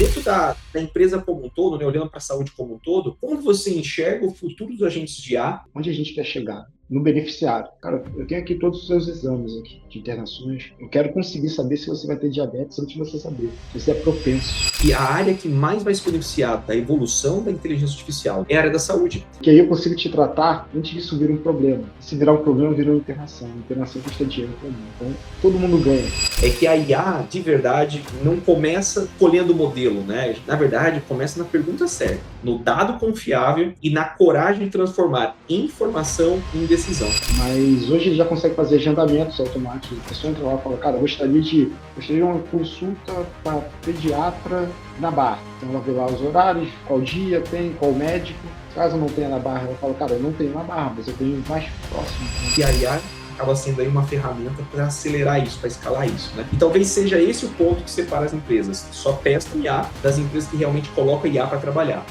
Dentro da empresa como um todo, né, olhando para a saúde como um todo, como você enxerga o futuro dos agentes de IA? Onde a gente quer chegar? No beneficiário. Cara, eu tenho aqui todos os seus exames aqui de internações. Eu quero conseguir saber se você vai ter diabetes antes de você saber. Se você é propenso. E a área que mais vai se beneficiar da evolução da inteligência artificial é a área da saúde. Que aí eu consigo te tratar antes disso vir um problema. Se virar um problema, vira uma internação. A internação custa dinheiro para mim. Então, todo mundo ganha. É que a IA, de verdade, não começa colhendo o modelo, né? Na verdade, começa na pergunta certa, no dado confiável e na coragem de transformar informação em decisão. Mas hoje ele já consegue fazer agendamentos automáticos. A pessoa entra lá e fala, cara, gostaria de uma consulta para pediatra na Barra. Então ela vê lá os horários, qual dia tem, qual médico. Caso não tenha na Barra, ela fala, cara, eu não tenho na Barra, mas eu tenho mais próximo. E a IA acaba sendo aí uma ferramenta para acelerar isso, para escalar isso, né? E talvez seja esse o ponto que separa as empresas que só testam IA das empresas que realmente colocam IA para trabalhar.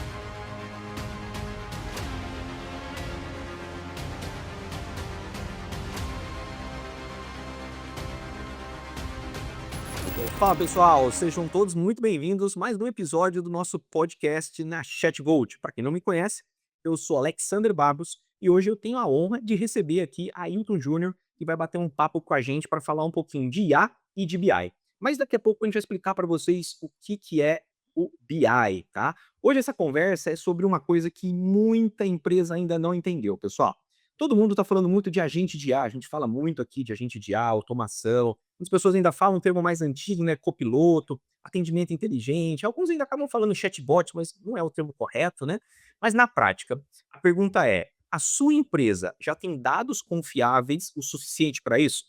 Fala pessoal, sejam todos muito bem-vindos a mais um episódio do nosso podcast na ChatGold. Para quem não me conhece, eu sou Alexander Barros e hoje eu tenho a honra de receber aqui a Ailton Júnior, que vai bater um papo com a gente para falar um pouquinho de IA e de BI. Mas daqui a pouco a gente vai explicar para vocês o que é o BI, tá? Hoje essa conversa é sobre uma coisa que muita empresa ainda não entendeu, pessoal. Todo mundo está falando muito de agente de IA, a gente fala muito aqui de agente de IA, automação. As pessoas ainda falam um termo mais antigo, né, copiloto, atendimento inteligente. Alguns ainda acabam falando chatbot, mas não é o termo correto, né? Mas na prática, a pergunta é: a sua empresa já tem dados confiáveis o suficiente para isso?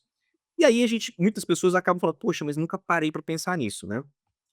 E aí muitas pessoas acabam falando: "Poxa, mas nunca parei para pensar nisso", né?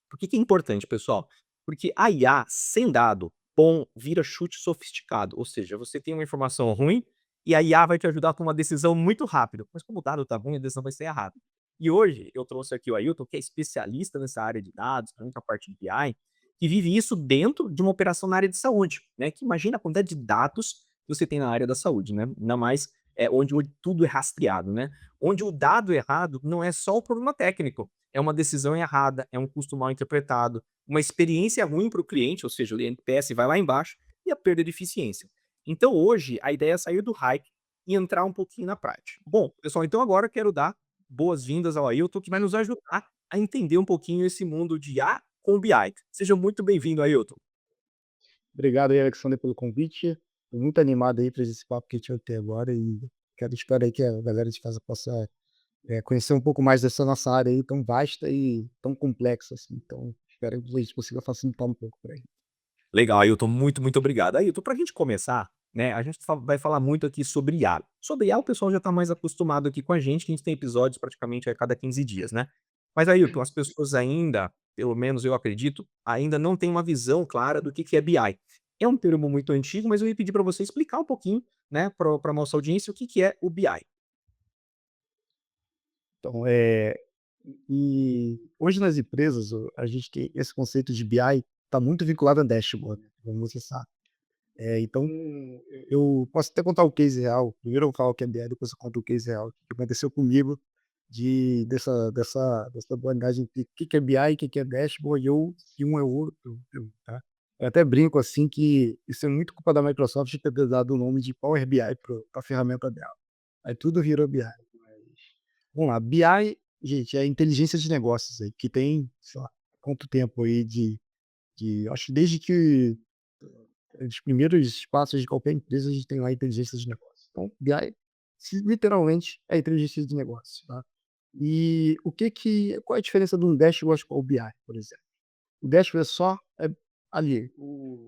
Por que é importante, pessoal? Porque a IA sem dado bom vira chute sofisticado, ou seja, você tem uma informação ruim e a IA vai te ajudar a tomar uma decisão muito rápido, mas como o dado tá ruim, a decisão vai ser errada. E hoje eu trouxe aqui o Ailton, que é especialista nessa área de dados, principalmente a parte de BI, que vive isso dentro de uma operação na área de saúde, né? Que imagina a quantidade de dados que você tem na área da saúde, né? Ainda mais onde tudo é rastreado, né? Onde o dado errado não é só o problema técnico, é uma decisão errada, é um custo mal interpretado, uma experiência ruim para o cliente, ou seja, o NPS vai lá embaixo, e a perda de eficiência. Então hoje a ideia é sair do hype e entrar um pouquinho na prática. Bom, pessoal, então agora eu quero dar boas-vindas ao Ailton, que vai nos ajudar a entender um pouquinho esse mundo de A com BI. Seja muito bem-vindo, Ailton. Obrigado aí, Alexander, pelo convite. Tô muito animado aí para esse papo que a gente vai ter agora e espero aí que a galera de casa possa conhecer um pouco mais dessa nossa área aí tão vasta e tão complexa assim. Então, espero que a gente consiga facilitar um pouco por aí. Legal, Ailton, muito obrigado. Ailton, para a gente começar, né, a gente vai falar muito aqui sobre IA. Sobre IA o pessoal já está mais acostumado aqui com a gente, que a gente tem episódios praticamente a cada 15 dias, né? Mas Ailton, as pessoas ainda, pelo menos eu acredito, ainda não têm uma visão clara do que é BI. É um termo muito antigo, mas eu ia pedir para você explicar um pouquinho, né, para a nossa audiência, o que é o BI. Então, e hoje nas empresas a gente tem esse conceito de BI está muito vinculado a dashboard, né, como você sabe. Então, eu posso até contar o case real. Primeiro eu falo o que é BI, depois eu conto o case real, que aconteceu comigo dessa dualidade entre o que que é BI, o que que é dashboard, se um é o outro, tá. Eu até brinco, assim, que isso é muito culpa da Microsoft de ter dado o nome de Power BI para a ferramenta dela. Aí tudo virou BI. Mas vamos lá, BI, gente, é inteligência de negócios aí, que tem, sei lá, quanto tempo aí acho que desde que os primeiros passos de qualquer empresa, a gente tem lá inteligência de negócio. Então, BI, literalmente, é inteligência de negócio, tá? E qual é a diferença de um dashboard com o BI, por exemplo? O dashboard ali,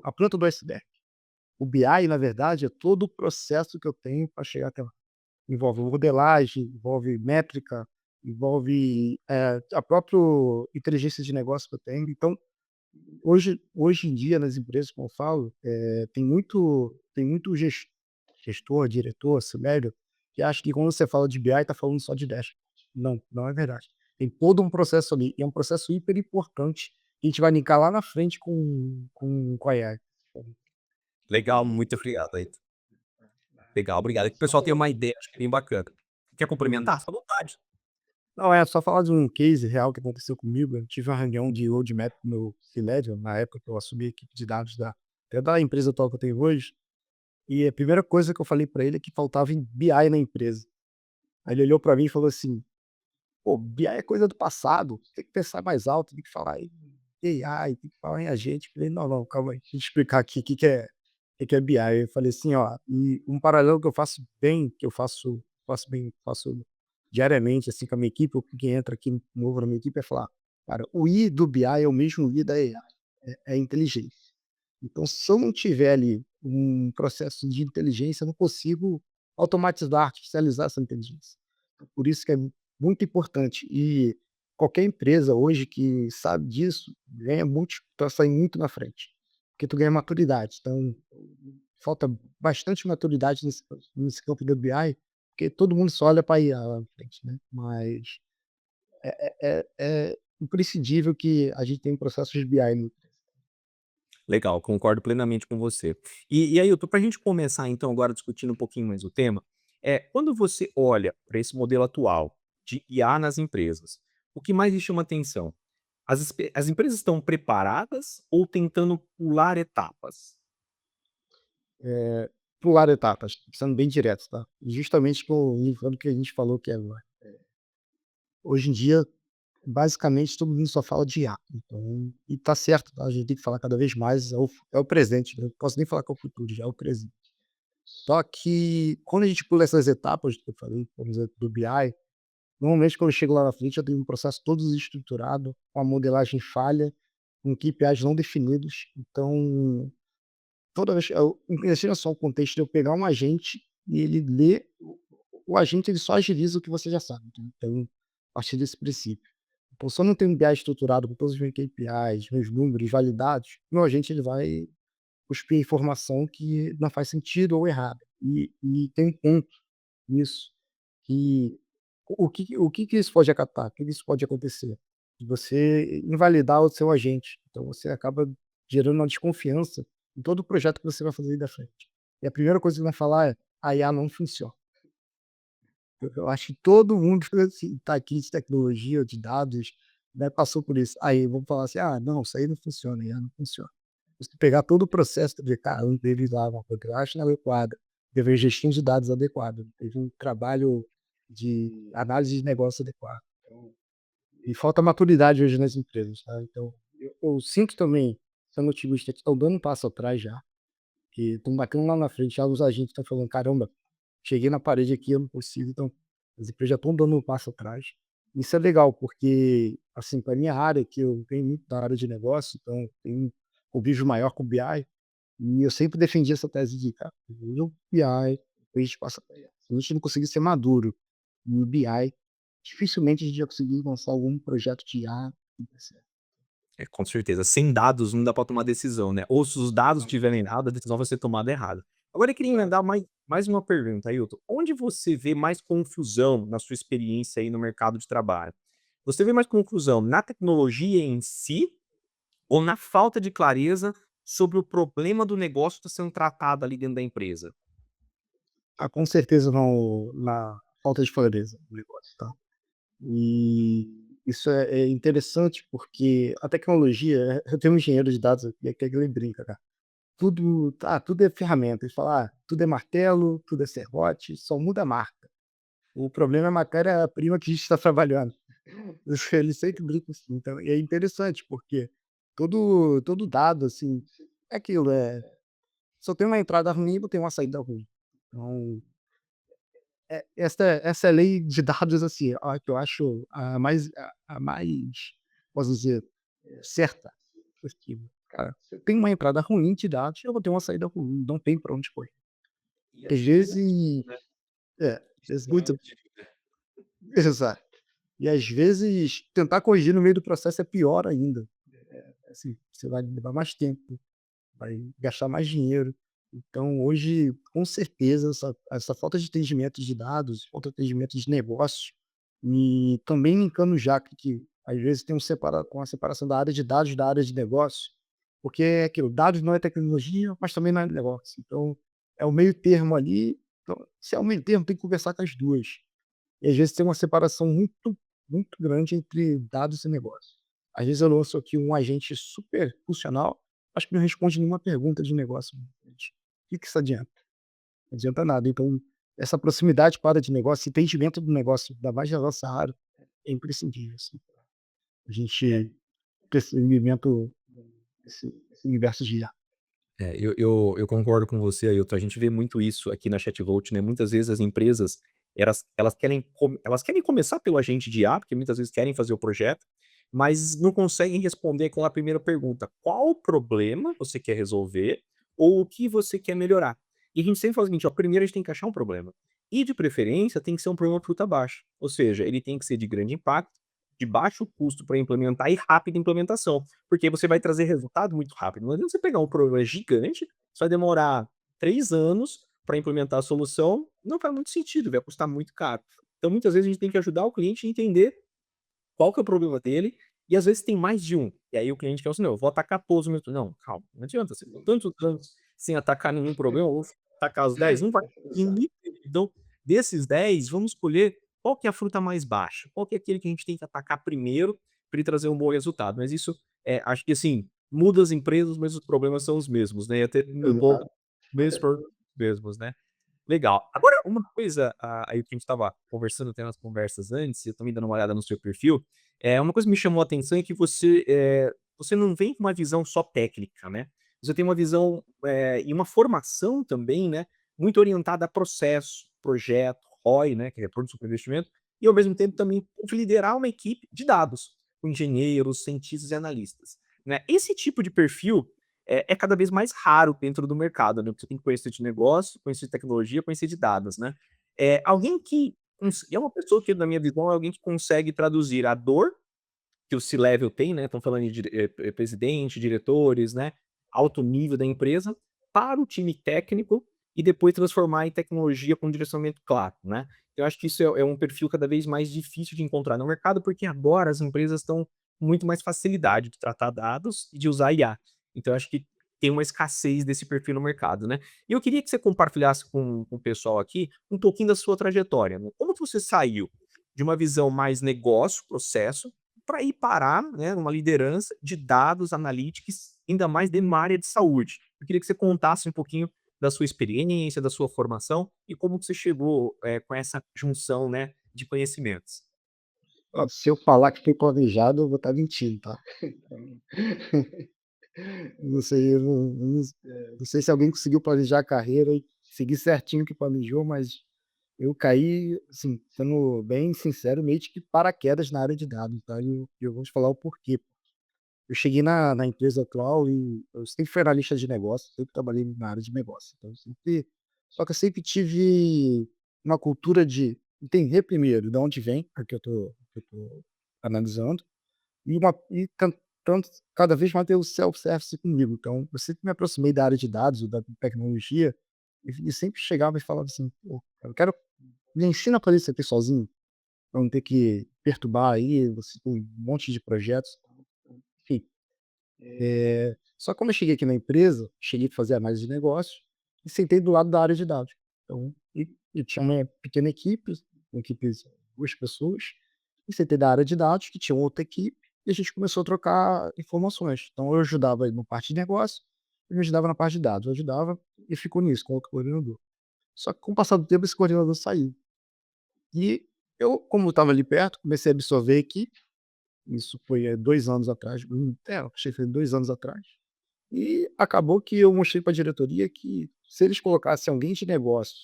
a planta do iceberg. O BI, na verdade, é todo o processo que eu tenho para chegar até lá. Envolve modelagem, envolve métrica, envolve a própria inteligência de negócio que eu tenho. Então, hoje em dia, nas empresas, como eu falo, tem muito gestor, diretor, CMO, que acha que quando você fala de BI, está falando só de dashboard. Não, não é verdade. Tem todo um processo ali, e é um processo hiper importante, que a gente vai linkar lá na frente com a AI. Legal, muito obrigado, Ailton. Legal, obrigado. Que o pessoal tenha uma ideia, acho que é bem bacana. Quer complementar? Fica à vontade. Não, é só falar de um case real que aconteceu comigo. Eu tive uma reunião de roadmap com o meu C-Level, na época que eu assumi a equipe de dados até da empresa atual que eu tenho hoje, e a primeira coisa que eu falei pra ele é que faltava em BI na empresa. Aí ele olhou pra mim e falou assim: "Pô, BI é coisa do passado, tem que pensar mais alto, tem que falar em AI, tem que falar em agente". Eu falei: "Não, não, calma aí, deixa eu te explicar aqui o que que é BI". Eu falei assim: "Ó, e um paralelo que eu faço bem, que eu faço bem, faço diariamente, assim, com a minha equipe, ou com quem entra aqui novo na minha equipe, é falar: "Cara, o I do BI é o mesmo I da AI, é inteligência". Então, se eu não tiver ali um processo de inteligência, eu não consigo automatizar, artificializar essa inteligência. Então, por isso que é muito importante. E qualquer empresa hoje que sabe disso ganha muito, está saindo muito na frente, porque tu ganha maturidade. Então, falta bastante maturidade nesse campo do BI, porque todo mundo só olha para a IA lá na frente, né? Mas é imprescindível que a gente tenha um processo de BI no. Legal, concordo plenamente com você. E Ailton, para a gente começar então agora discutindo um pouquinho mais o tema, quando você olha para esse modelo atual de IA nas empresas, o que mais lhe chama atenção? As empresas estão preparadas ou tentando pular etapas? Pular etapas, sendo bem direto, tá? Justamente linkando o que a gente falou que é agora. Hoje em dia, basicamente, todo mundo só fala de IA. Então, e tá certo, tá? A gente tem que falar cada vez mais, é o presente, né? Não posso nem falar que é o futuro, já é o presente. Só que quando a gente pula essas etapas que eu falei, por exemplo, do BI, normalmente quando eu chego lá na frente, eu tenho um processo todo estruturado, com a modelagem falha, com KPIs não definidos. Então, toda vez imagina só o contexto de eu pegar um agente e ele lê o agente ele só agiliza o que você já sabe, né. Então, a partir desse princípio. Então, se eu não tenho um BI estruturado com todos os meus KPIs, meus números validados, meu agente ele vai cuspir informação que não faz sentido ou errada. E tem um ponto nisso, que o que que isso pode acatar? O que que isso pode acontecer? De você invalidar o seu agente. Então você acaba gerando uma desconfiança em todo o projeto que você vai fazer aí da frente. E a primeira coisa que vai falar é: "A IA não funciona". Eu acho que todo mundo assim, tá aqui de tecnologia, de dados, né, passou por isso. Aí vamos falar assim: "Ah, não, isso aí não funciona, IA não funciona". Você pegar todo o processo de cara, não teve lá uma programação adequada, teve a gestão de dados adequada, teve um trabalho de análise de negócio adequado. Então, e falta maturidade hoje nas empresas, tá. Então, eu sinto também, sendo otimista, que estão dando um passo atrás já, que estão batendo lá na frente, já os agentes estão falando: "Caramba, cheguei na parede aqui, eu não consigo". Então, as empresas já estão dando um passo atrás. Isso é legal, porque, assim, para minha área, que eu venho muito da área de negócio, então tenho um convívio maior com o BI, e eu sempre defendi essa tese de: "Cara, primeiro o BI, depois a gente passa pra IA". Se a gente não conseguir ser maduro no BI, dificilmente a gente vai conseguir lançar algum projeto de IA que dê certo. É, com certeza. Sem dados não dá para tomar decisão, né? Ou se os dados estiverem errados, a decisão vai ser tomada errada. Agora eu queria emendar mais uma pergunta, Ailton. Onde você vê mais confusão na sua experiência aí no mercado de trabalho? Você vê mais confusão na tecnologia em si ou na falta de clareza sobre o problema do negócio que está sendo tratado ali dentro da empresa? Ah, com certeza na falta de clareza do negócio, tá. E isso é interessante, porque a tecnologia eu tenho um engenheiro de dados aqui que ele brinca, cara. Tudo é ferramenta. Ele fala: "Ah, tudo é martelo, tudo é serrote, só muda a marca. O problema é a matéria-prima que a gente está trabalhando". Ele sempre brinca assim. Então, e é interessante, porque todo dado, assim, é aquilo, só tem uma entrada ruim e tem uma saída ruim. Então, essa é a lei de dados, assim, a que eu acho a mais, posso dizer, certa. Porque, cara, se eu tenho uma entrada ruim de dados, eu vou ter uma saída ruim, não tem pra onde correr. E Às assim, vezes né, às vezes muito justamente, né. exato. E às vezes tentar corrigir no meio do processo é pior ainda. Assim, você vai levar mais tempo, vai gastar mais dinheiro. Então hoje, com certeza, essa falta de entendimento de dados, falta de entendimento de negócio, e também linkando já que às vezes tem uma separação da área de dados da área de negócio, porque é aquilo, dados não é tecnologia, mas também não é negócio. Então, é o meio termo ali, então, se é o meio termo, tem que conversar com as 2. E às vezes tem uma separação muito muito grande entre dados e negócio. Às vezes eu lanço aqui um agente super funcional, acho que não responde nenhuma pergunta de negócio. Gente, o que que isso adianta? Não adianta nada. Então, essa proximidade com a área de negócio, esse entendimento do negócio, ainda mais da nossa área, é imprescindível, assim. A gente ter esse entendimento, esse universo de IA. Eu concordo com você, Ailton. A gente vê muito isso aqui na ChatVolt, né? Muitas vezes as empresas, elas querem começar pelo agente de IA, porque muitas vezes querem fazer o projeto, mas não conseguem responder com a primeira pergunta: qual problema você quer resolver ou o que você quer melhorar? E a gente sempre fala o seguinte: ó, primeiro a gente tem que achar um problema. E de preferência tem que ser um problema fruta baixa. Ou seja, ele tem que ser de grande impacto, de baixo custo para implementar e rápida implementação. Porque você vai trazer resultado muito rápido. Não adianta você pegar um problema gigante, você vai demorar 3 anos para implementar a solução, não faz muito sentido, vai custar muito caro. Então, muitas vezes, a gente tem que ajudar o cliente a entender qual que é o problema dele, e às vezes tem mais de um. E aí o cliente quer assim: "Não, eu vou atacar todos os meus". Não, calma, não adianta, você ficou tantos anos sem atacar nenhum problema, eu vou atacar os 10, não vai conseguir. Então, desses 10, vamos escolher qual que é a fruta mais baixa, qual que é aquele que a gente tem que atacar primeiro para ele trazer um bom resultado. Mas isso, acho que assim, muda as empresas, mas os problemas são os mesmos, né, e até no ponto, Exato. mesmos problemas mesmos, né. Legal. Agora, uma coisa, aí que a gente estava conversando até nas conversas antes, eu também dando uma olhada no seu perfil, uma coisa que me chamou a atenção é que você não vem com uma visão só técnica, né. Você tem uma visão, e uma formação também, né, muito orientada a processo, projeto, ROI, né, que é retorno sobre investimento, e ao mesmo tempo também pode liderar uma equipe de dados, com engenheiros, cientistas e analistas, né. Esse tipo de perfil é cada vez mais raro dentro do mercado, né, porque você tem que conhecer de negócio, conhecer de tecnologia, conhecer de dados, né. Alguém que é uma pessoa que, na minha visão, é alguém que consegue traduzir a dor que o C-level tem, né, estão falando de presidente, diretores, né, alto nível da empresa, para o time técnico e depois transformar em tecnologia com direcionamento claro, né. Eu acho que isso é um perfil cada vez mais difícil de encontrar no mercado, porque agora as empresas estão com muito mais facilidade de tratar dados e de usar IA. Então eu acho que tem uma escassez desse perfil no mercado, né. E eu queria que você compartilhasse com o pessoal aqui um pouquinho da sua trajetória, né. Como que você saiu de uma visão mais negócio, processo, para ir parar, né, numa liderança de dados analytics, ainda mais de uma área de saúde. Eu queria que você contasse um pouquinho da sua experiência, da sua formação e como que você chegou, com essa junção, né, de conhecimentos. Ó, se eu falar que foi planejado, eu vou estar mentindo, tá? Não sei, não sei se alguém conseguiu planejar a carreira e seguir certinho o que planejou, mas eu caí, assim, sendo bem sincero, meio de que paraquedas na área de dados, tá? E eu vou te falar o porquê. Eu cheguei na empresa atual e eu sempre fui analista de negócio, sempre trabalhei na área de negócio. Então, só que eu sempre tive uma cultura de entender primeiro de onde vem o que eu tô analisando e tentando cada vez mais ter o self-service comigo. Então, eu sempre me aproximei da área de dados, da tecnologia, e sempre chegava e falava assim: "Pô, eu quero me ensina a fazer isso aqui sozinho, pra não ter que perturbar aí, você tem um monte de projetos", enfim. Só que quando eu cheguei aqui na empresa, cheguei a fazer análise de negócio e sentei do lado da área de dados. Então, e tinha uma pequena equipe, uma equipe de 2 pessoas, e sentei da área de dados, que tinha outra equipe, e a gente começou a trocar informações. Então eu ajudava ele na parte de negócio, ele me ajudava na parte de dados. Eu ajudava e ficou nisso, com outro coordenador. Só que com o passar do tempo, esse coordenador saiu. E eu, como estava ali perto, comecei a absorver a equipe. Isso foi, 2 anos atrás, achei que foi 2 anos atrás. E acabou que eu mostrei para a diretoria que se eles colocassem alguém de negócio,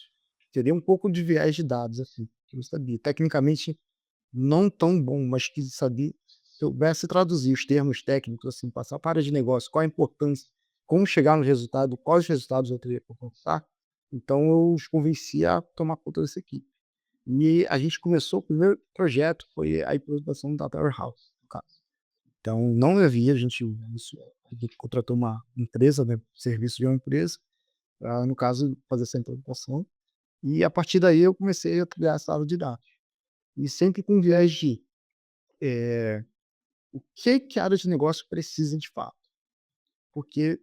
teria um pouco de viés de dados, assim, que eu sabia. Tecnicamente não tão bom, mas que sabia, se eu soubesse traduzir os termos técnicos, assim, passar para a área de negócio, qual a importância, como chegar no resultado, quais resultados eu teria que alcançar. Então eu os convenci a tomar conta dessa equipe. E a gente começou, o primeiro projeto foi a implementação do Data Warehouse, no caso. Então, não havia, a gente contratou uma empresa, né, serviço de uma empresa, pra, no caso, fazer essa implementação. E a partir daí eu comecei a criar essa aula de dados. E sempre com viés de, o que a área de negócio precisa de fato. Porque,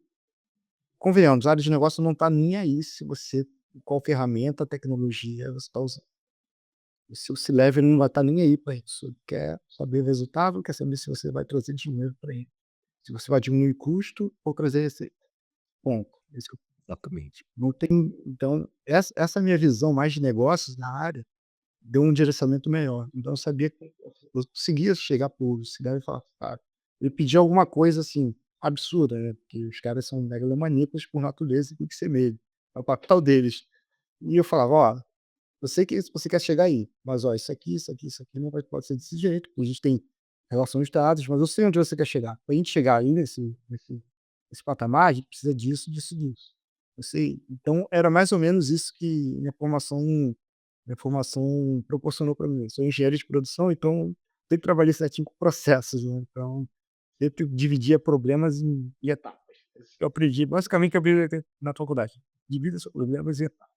convenhamos, a área de negócio não está nem aí se você qual ferramenta, tecnologia você está usando. O seu C-level não vai estar nem aí para isso. Ele quer saber o resultado, quer saber se você vai trazer dinheiro para ele. Se você vai diminuir custo ou trazer receita. Ponto. Esse que Exatamente. não tem. Então, essa minha visão mais de negócios na área deu um direcionamento melhor. Então eu sabia que eu conseguia chegar para o C-level e falar: "Cara", ele pedia alguma coisa, assim, absurda, né, porque os caras são megalomaníacos por natureza e tem que ser mesmo, é o papel deles. E eu falava: "Ó, eu sei que você quer chegar aí, mas ó, isso aqui não vai pode ser desse jeito, porque a gente tem relação de dados, mas eu sei onde você quer chegar. Pra gente chegar aí nesse patamar, a gente precisa disso, disso, disso. Eu sei". Então era mais ou menos isso que minha formação proporcionou para mim. Eu sou engenheiro de produção, então sempre trabalhei certinho com processos, né, então sempre dividia problemas em etapas. Isso que eu aprendi basicamente que eu aprendi na faculdade. Divida seus problemas em etapas.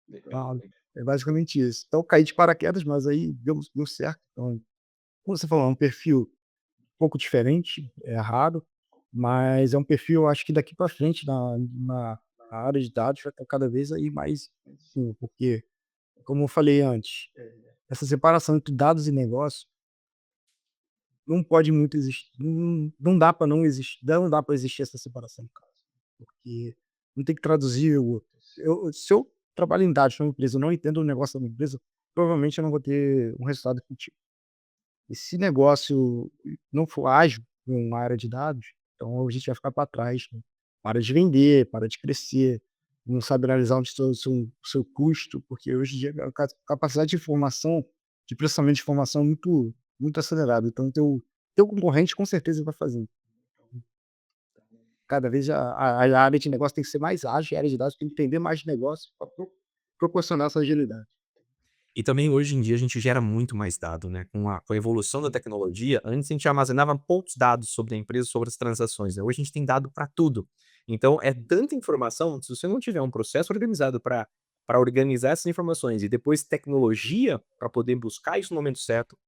Legal, Então, legal. é basicamente isso. Então eu caí de paraquedas, mas aí deu certo. Então, como você falou, é um perfil um pouco diferente, é raro, mas é um perfil, eu acho que daqui para frente na área de dados vai estar cada vez aí mais sim, porque, como eu falei antes, essa separação entre dados e negócio não pode muito existir, não dá para não existir, não dá para existir essa separação, cara, porque não tem que traduzir o outro. Se eu trabalho em dados numa empresa, eu não entendo o negócio da minha empresa, provavelmente eu não vou ter um resultado efetivo. E se negócio não for ágil numa área de dados, então a gente vai ficar para trás, né. Para de vender, para de crescer, não sabe analisar onde está o seu custo, porque hoje em dia a capacidade de informação, de processamento de informação é muito acelerado, então teu concorrente com certeza vai fazer. Cada vez a área de negócio tem que ser mais ágil, a área de dados tem que entender mais de negócio para proporcionar essa agilidade. E também hoje em dia a gente gera muito mais dado, né, com a evolução da tecnologia, antes a gente armazenava poucos dados sobre a empresa, sobre as transações, né, hoje a gente tem dado para tudo. Então é tanta informação, se você não tiver um processo organizado para organizar essas informações e depois tecnologia para poder buscar isso no momento certo,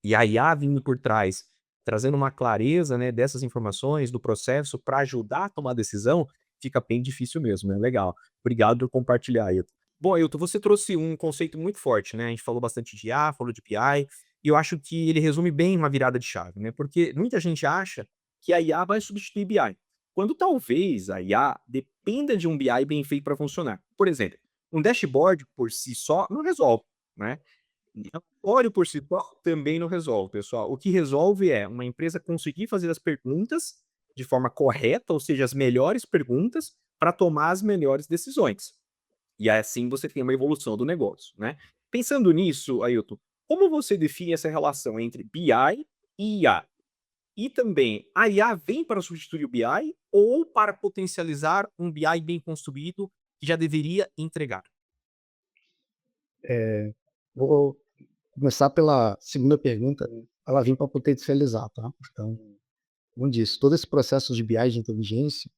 e a IA vindo por trás, trazendo uma clareza, né, dessas informações, do processo para ajudar a tomar a decisão, fica bem difícil mesmo, né, legal. Obrigado por compartilhar, Ailton. Bom, Ailton, você trouxe um conceito muito forte, né, a gente falou bastante de IA, falou de BI, e eu acho que ele resume bem uma virada de chave, né, porque muita gente acha que a IA vai substituir BI, quando talvez a IA dependa de um BI bem feito para funcionar. Por exemplo, um dashboard por si só não resolve, né, óleo por si só também não resolve, pessoal. O que resolve é uma empresa conseguir fazer as perguntas de forma correta, ou seja, as melhores perguntas, para tomar as melhores decisões. E assim você tem uma evolução do negócio, né? Pensando nisso, Ailton, como você define essa relação entre BI e IA? E também, a IA vem para substituir o BI ou para potencializar um BI bem construído que já deveria entregar? Vou começar pela segunda pergunta, ela vem para potencializar, tá. Então, como disse, todo esse processo de BI de inteligência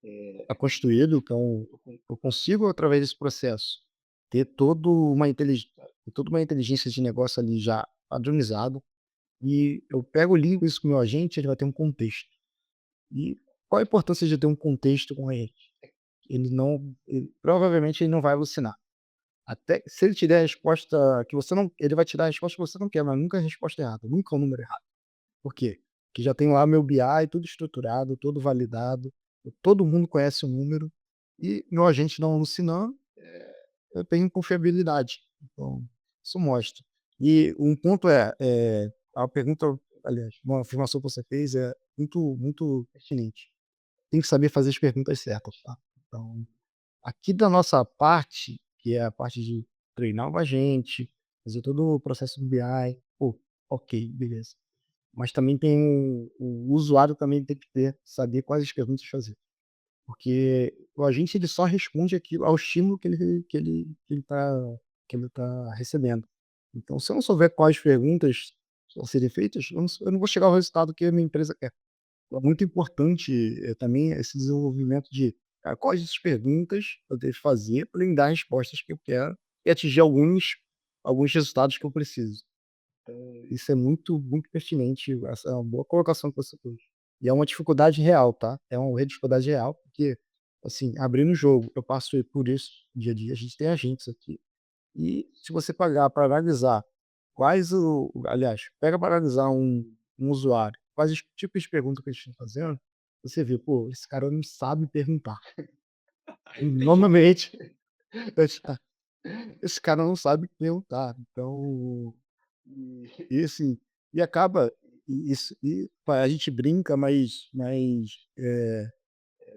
é construído, então eu consigo através desse processo ter toda uma inteligência de negócio ali já padronizado, e eu pego, ligo isso com o meu agente, ele vai ter um contexto. E qual a importância de ter um contexto com ele? Ele provavelmente ele não vai alucinar. Até se ele te der a resposta que você não ele vai te dar a resposta que você não quer, mas nunca a resposta errada, nunca o número errado. Por quê? Porque já tem lá meu BI tudo estruturado, todo validado, todo mundo conhece o número e meu agente não alucinando, eu tenho confiabilidade. Então, isso mostra. E um ponto a pergunta, aliás, uma afirmação que você fez é muito pertinente. Tem que saber fazer as perguntas certas, tá? Então, aqui da nossa parte, que é a parte de treinar o agente, fazer todo o processo do BI, pô, ok, beleza. Mas também tem o usuário também tem que saber quais as perguntas fazer, porque o agente ele só responde aquilo ao estímulo que ele tá recebendo. Então, se eu não souber quais perguntas vão serem feitas, eu não vou chegar ao resultado que a minha empresa quer. É muito importante, também esse desenvolvimento de, quais as perguntas eu devo fazer para me dar as respostas que eu quero e atingir alguns resultados que eu preciso. Isso é muito pertinente, essa é uma boa colocação que você fez. E é uma dificuldade real, tá, é uma dificuldade real, porque, assim, abrindo o jogo, eu passo por isso dia a dia, a gente tem agentes aqui, E se você pagar para analisar aliás, pega para analisar um usuário, quais os tipos de perguntas que eles estão fazendo, você vê, pô, esse cara não sabe perguntar. Normalmente, esse esse cara não sabe perguntar. Então, e assim, e acaba, pá, a gente brinca, mas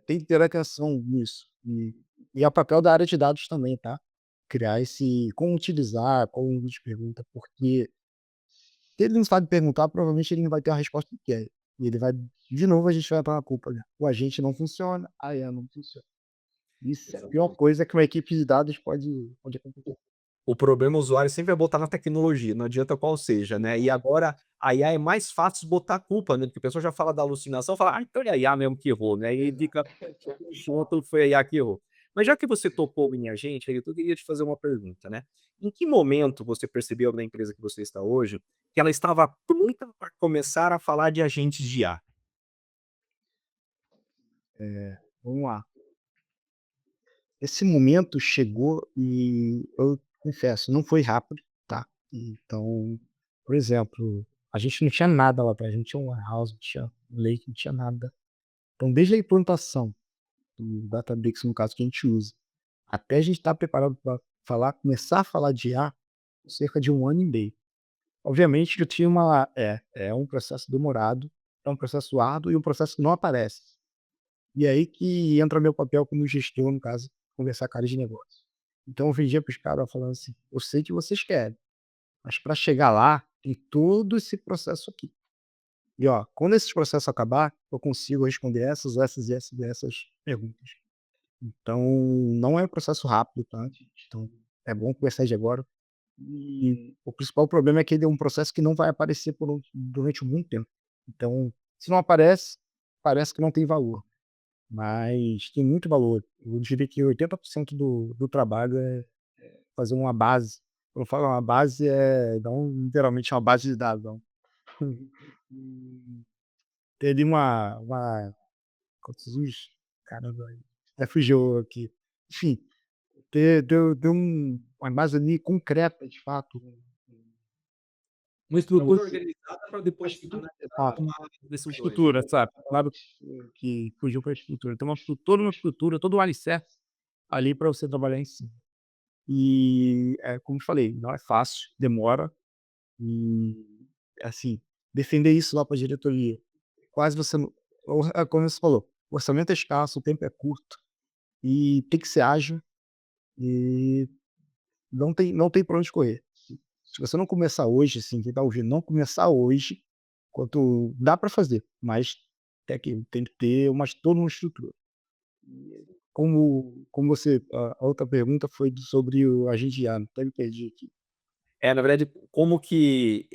tem que ter atenção nisso. E é o papel da área de dados também, tá? Criar como utilizar, como a gente pergunta, porque se ele não sabe perguntar, provavelmente ele não vai ter a resposta que quer. E ele vai, de novo, a gente vai estar na culpa, né? O agente não funciona, a IA não funciona. Isso é a pior Exatamente. coisa que uma equipe de dados pode acontecer. O problema o usuário sempre vai botar na tecnologia, não adianta qual seja, né. E agora a IA é mais fácil botar a culpa, né, porque a pessoa já fala da alucinação, fala: "Ah, então é a IA mesmo que errou", né, e fica pronto, foi a IA que errou. Mas já que você tocou em agente, eu queria te fazer uma pergunta, né. Em que momento você percebeu na empresa que você está hoje, que ela estava pronta para começar a falar de agentes de IA? Vamos lá. Esse momento chegou e eu confesso, não foi rápido, tá? Então, por exemplo, a gente não tinha nada lá atrás, não tinha um warehouse, não tinha lake, não tinha nada. Então, desde a implantação do Databricks, no caso que a gente usa, até a gente estar preparado para começar a falar de IA, cerca de 1 ano e meio. Obviamente que eu tinha é um processo demorado, é um processo árduo e um processo que não aparece. E aí que entra meu papel como gestor, no caso, conversar com a área de negócio. Então eu vendia para os caras falando assim: "Eu sei que vocês querem, mas para chegar lá, tem todo esse processo aqui. E ó, quando esse processo acabar, eu consigo responder essas perguntas". Então não é um processo rápido, tá, gente? Então é bom conversar de agora. E o principal problema é que ele é um processo que não vai aparecer durante muito tempo. Então, se não aparece, parece que não tem valor. Mas tem muito valor. Eu diria que 80% do trabalho é fazer uma base. Quando eu falo uma base, não literalmente uma base de dados, não. Ter ali quantos caramba, até fugiu aqui. Enfim, ter uma base ali concreta, de fato. Uma Então, estrutura organizada para depois analisar, exato. tomar decisões. Estrutura, sabe? Claro que fugiu para a estrutura. Tem uma estrutura, todo um alicerce ali para você trabalhar em cima. E, como eu falei, não é fácil, demora e, assim, defender isso lá para a diretoria, quase você não como você falou, o orçamento é escasso, o tempo é curto e tem que ser ágil e não tem pra onde correr. Se você não começar hoje, assim, quem tá ouvindo, não começar hoje, quanto dá para fazer, mas tem que ter toda uma estrutura. Como a outra pergunta foi sobre o agente IA, até me perdi aqui. É, na verdade, como que,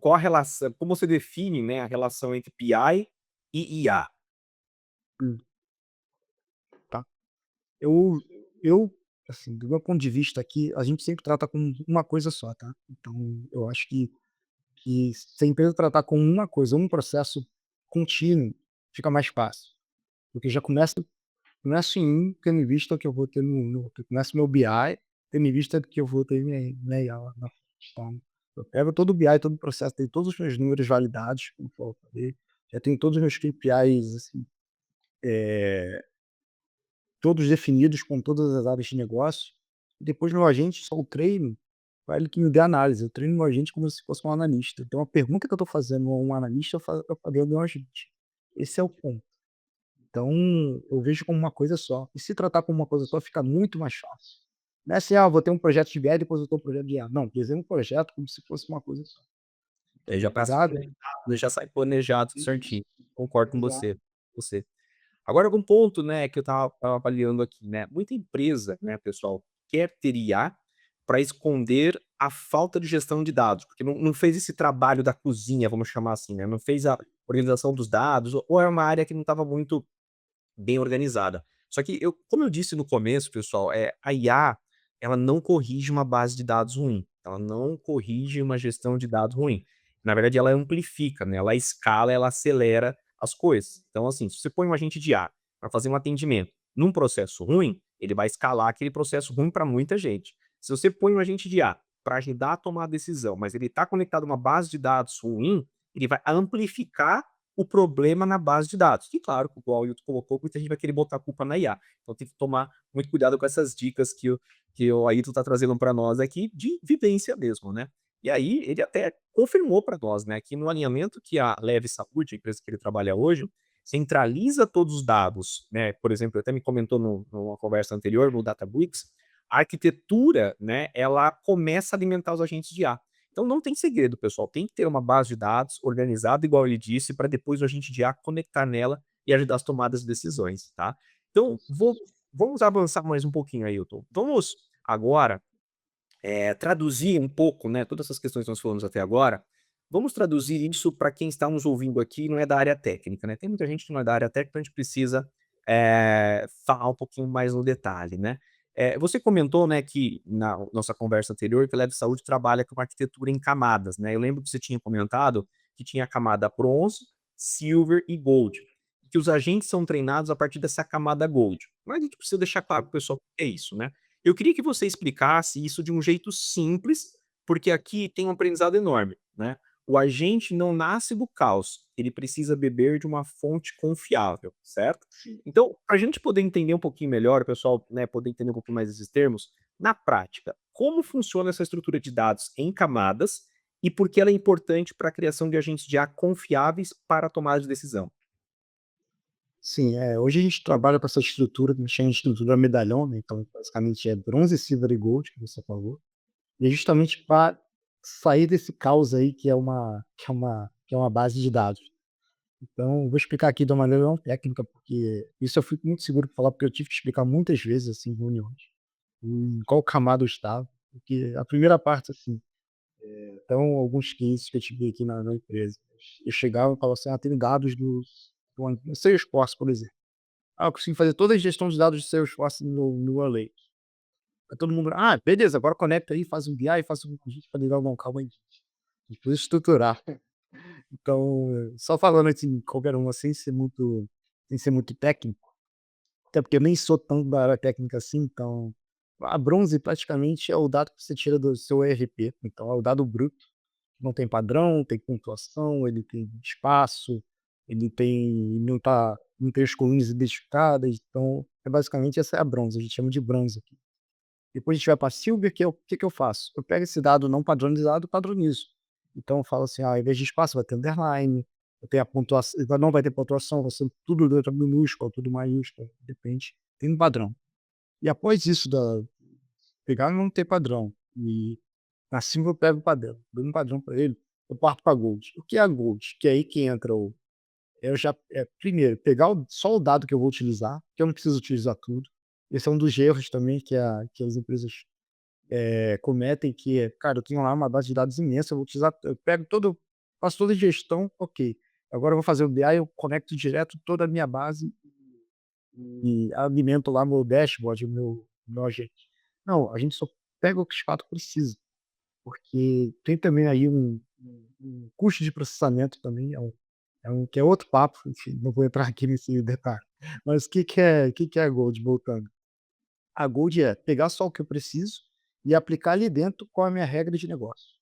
qual a relação como você define, né, a relação entre BI e IA? Hum, tá. Eu, assim, do meu ponto de vista aqui, a gente sempre trata com uma coisa só, tá. Então eu acho que se a empresa tratar com uma coisa, um processo contínuo, fica mais fácil, porque já começo em um, tendo em vista que eu vou ter no outro. Começo meu BI, tendo em vista que eu vou ter minha IA lá na frente. Então, eu pego todo o BI, todo o processo, tenho todos os meus números validados, como eu falei, já tenho todos os meus KPIs, assim, eh, todos definidos com todas as áreas de negócio, e depois meu agente só o treino para ele que me dê análise. Eu treino meu agente como se fosse um analista. Então a pergunta que eu estou fazendo a um analista, eu faria ao meu agente. Esse é o ponto. Então, eu vejo como uma coisa só. E se tratar como uma coisa só, fica muito mais fácil. Não é assim: "Ah, vou ter um projeto de BI, depois eu tenho um projeto de IA". Não, desenha um projeto como se fosse uma coisa só. Aí já passa Cuidado. planejado, já sai planejado tudo certinho. Concordo com Exato. você. Agora algum ponto, né, que eu estava avaliando aqui, né, muita empresa, né, pessoal, quer ter IA para esconder a falta de gestão de dados, porque não fez esse trabalho da cozinha, vamos chamar assim, né, não fez a organização dos dados, ou é uma área que não estava muito bem organizada. Só que como eu disse no começo, pessoal, a IA, ela não corrige uma base de dados ruim, ela não corrige uma gestão de dados ruim. Na verdade, ela amplifica, né, ela escala, ela acelera as coisas. Então, assim, se você põe um agente de IA para fazer um atendimento num processo ruim, ele vai escalar aquele processo ruim para muita gente. Se você põe um agente de IA para ajudar a tomar a decisão, mas ele está conectado a uma base de dados ruim, ele vai amplificar o problema na base de dados. E claro, igual o Ailton colocou, muita gente vai querer botar a culpa na IA. Então tem que tomar muito cuidado com essas dicas que o Ailton está trazendo para nós aqui, de vivência mesmo, né? E aí ele até confirmou para nós, né, que no alinhamento que a Leve Saúde, a empresa que ele trabalha hoje, centraliza todos os dados, né? Por exemplo, ele até me comentou numa conversa anterior, no Databricks, a arquitetura, né, ela começa a alimentar os agentes de IA. Então não tem segredo, pessoal. Tem que ter uma base de dados organizada, igual ele disse, para depois o agente de IA conectar nela e ajudar as tomadas de decisões, tá? Então, vamos avançar mais um pouquinho, Ailton. Vamos agora traduzir um pouco, né, todas essas questões que nós falamos até agora, vamos traduzir isso para quem está nos ouvindo aqui e não é da área técnica, né? Tem muita gente que não é da área técnica, então a gente precisa falar um pouquinho mais no detalhe, né? Você comentou, né, que na nossa conversa anterior, que a Leve Saúde trabalha com uma arquitetura em camadas, né? Eu lembro que você tinha comentado que tinha a camada bronze, silver e gold, que os agentes são treinados a partir dessa camada gold. Mas a gente precisa deixar claro para o pessoal o que é isso, né? Eu queria que você explicasse isso de um jeito simples, porque aqui tem um aprendizado enorme, né? O agente não nasce do caos, ele precisa beber de uma fonte confiável, certo? Então, para a gente poder entender um pouquinho melhor, o pessoal, né, poder entender um pouquinho mais esses termos, na prática, como funciona essa estrutura de dados em camadas e por que ela é importante para a criação de agentes de IA confiáveis para a tomada de decisão? Sim, hoje a gente trabalha com essa estrutura que a gente chama de estrutura medalhão, né, então basicamente é bronze, silver e gold, que você falou, e é justamente para sair desse caos aí que é uma base de dados. Então, vou explicar aqui de uma maneira não técnica, porque isso eu fico muito seguro para falar, porque eu tive que explicar muitas vezes, assim, em reuniões, em qual camada eu estava, porque a primeira parte, assim, então alguns cases que eu tive aqui na empresa, eu chegava e falava assim: "Ah, tenho dados do Salesforce", por exemplo. "Ah, eu consigo fazer toda a gestão de dados de Salesforce no OneLake". Aí todo mundo: "Ah, beleza, agora conecta aí, faz um BI, faz um". A gente falei: "Não, não, calma aí, a gente precisa estruturar". Então, só falando assim, qualquer um, sem ser muito técnico, até porque eu nem sou tão da área técnica assim, então, a bronze praticamente é o dado que você tira do seu ERP, então é o dado bruto, não tem padrão, tem pontuação, ele tem espaço, ele tem não tem as colunas identificadas, então, basicamente essa é a bronze, a gente chama de bronze aqui. Depois a gente vai para silver, que é o que eu faço? Eu pego esse dado não padronizado e padronizo. Então eu falo assim: "Ah, ao invés de espaço vai ter underline, vai ter a pontuação, não vai ter pontuação, vai ser tudo letra minúscula, tudo maiúscula, depende, tem um padrão". E após isso pegar e não ter padrão, e assim eu pego o padrão, dou um padrão para ele, eu parto pra gold. O que é a gold? Que é aí que entra eu já primeiro, pegar só o dado que eu vou utilizar, que eu não preciso utilizar tudo. Esse é um dos erros também que as empresas cometem, que é: "Cara, eu tenho lá uma base de dados imensa, eu vou utilizar, eu pego todo, faço toda a gestão, ok. Agora eu vou fazer o BI, eu conecto direto toda a minha base e alimento lá meu dashboard, meu agente". Não, a gente só pega o que de fato precisa, porque tem também aí um custo de processamento também, que é outro papo, enfim, não vou entrar aqui nesse detalhe. Mas o que é a Gold, voltando? A Gold é pegar só o que eu preciso e aplicar ali dentro qual é a minha regra de negócio.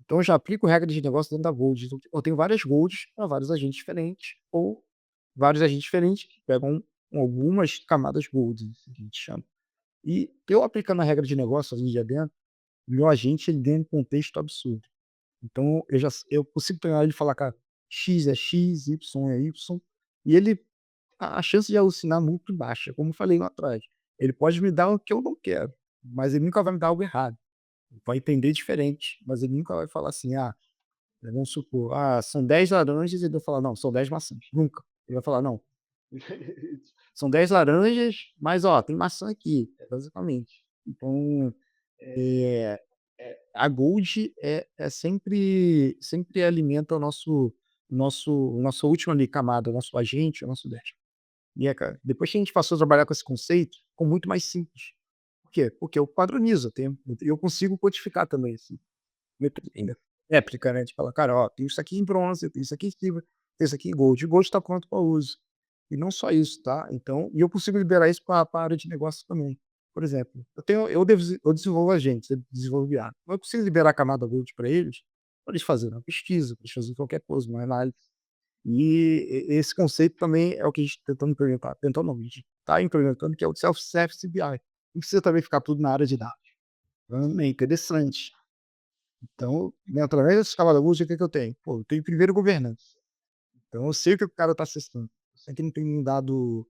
Então eu já aplico regra de negócio dentro da Gold. Então eu tenho várias Golds para vários agentes diferentes, ou vários agentes diferentes que pegam algumas camadas Gold, assim que a gente chama. E eu aplicando a regra de negócio ali dentro, meu agente ele ganha um contexto absurdo. Então eu consigo pegar ele e falar: "Cara, X é X, Y é Y", e ele, a chance de alucinar é muito baixa, como eu falei lá atrás. Ele pode me dar o que eu não quero, mas ele nunca vai me dar algo errado. Vai entender diferente, mas ele nunca vai falar assim: "Ah", vamos supor: "Ah, são 10 laranjas", e ele vai falar: "Não, são 10 maçãs", nunca. Ele vai falar: "Não, são 10 laranjas, mas ó, tem maçã aqui", basicamente. Então, eh a Gold sempre alimenta o nossa última ali camada, o nosso agente, o nosso dashboard. E cara, depois que a gente passou a trabalhar com esse conceito, ficou muito mais simples. Por quê? Porque eu padronizo, eu consigo codificar também, assim, réplica, né, de falar: "Cara, ó, tem isso aqui em bronze, tem isso aqui em silver, tem isso aqui em gold, o gold está pronto para uso". E não só isso, tá, então eu consigo liberar isso para a área de negócio também. Por exemplo, eu desenvolvo agentes, eu desenvolvo IA. Eu preciso liberar a camada Gold para eles fazerem uma pesquisa, para eles fazerem qualquer coisa, uma análise. Esse conceito também é o que a gente está tentando implementar. Tentando não, a gente está implementando, que é o Self-Service BI. Não precisa também ficar tudo na área de dados. Então, é interessante. Então, né, através dessa camada Gold, o que eu tenho? Pô, eu tenho primeiro governança. Então, eu sei o que o cara está acessando. Eu sei que não tem um dado,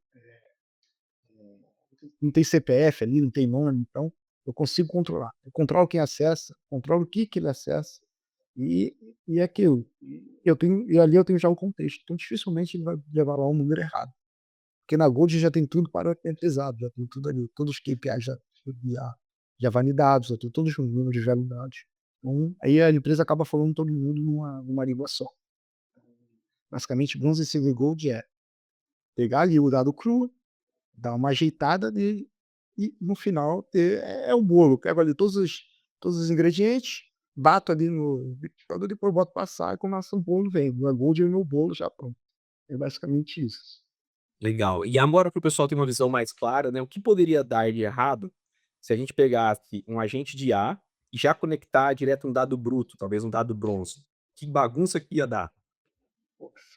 não tem CPF ali, não tem nome, então eu consigo controlar. Eu controlo quem acessa, controlo o que ele acessa e é aquilo. E ali eu tenho já o contexto, então dificilmente ele vai levar lá um número errado. Porque na Gold já tem tudo parametrizado, já tem tudo ali, todos os KPIs já validados, já tem todos os números validados. Então, aí a empresa acaba falando todo mundo numa língua só. Basicamente, Bronze, Silver e Gold é pegar ali o dado cru, dar uma ajeitada nele e no final ter o bolo. Pego ali todos os ingredientes, bato ali no liquidificador, depois boto passar e começa o bolo vem. O Gold é o meu bolo já pronto. É basicamente isso. Legal. E agora para o pessoal ter uma visão mais clara, né, o que poderia dar de errado se a gente pegasse um agente de IA e já conectar direto um dado bruto, talvez um dado bronze? Que bagunça que ia dar?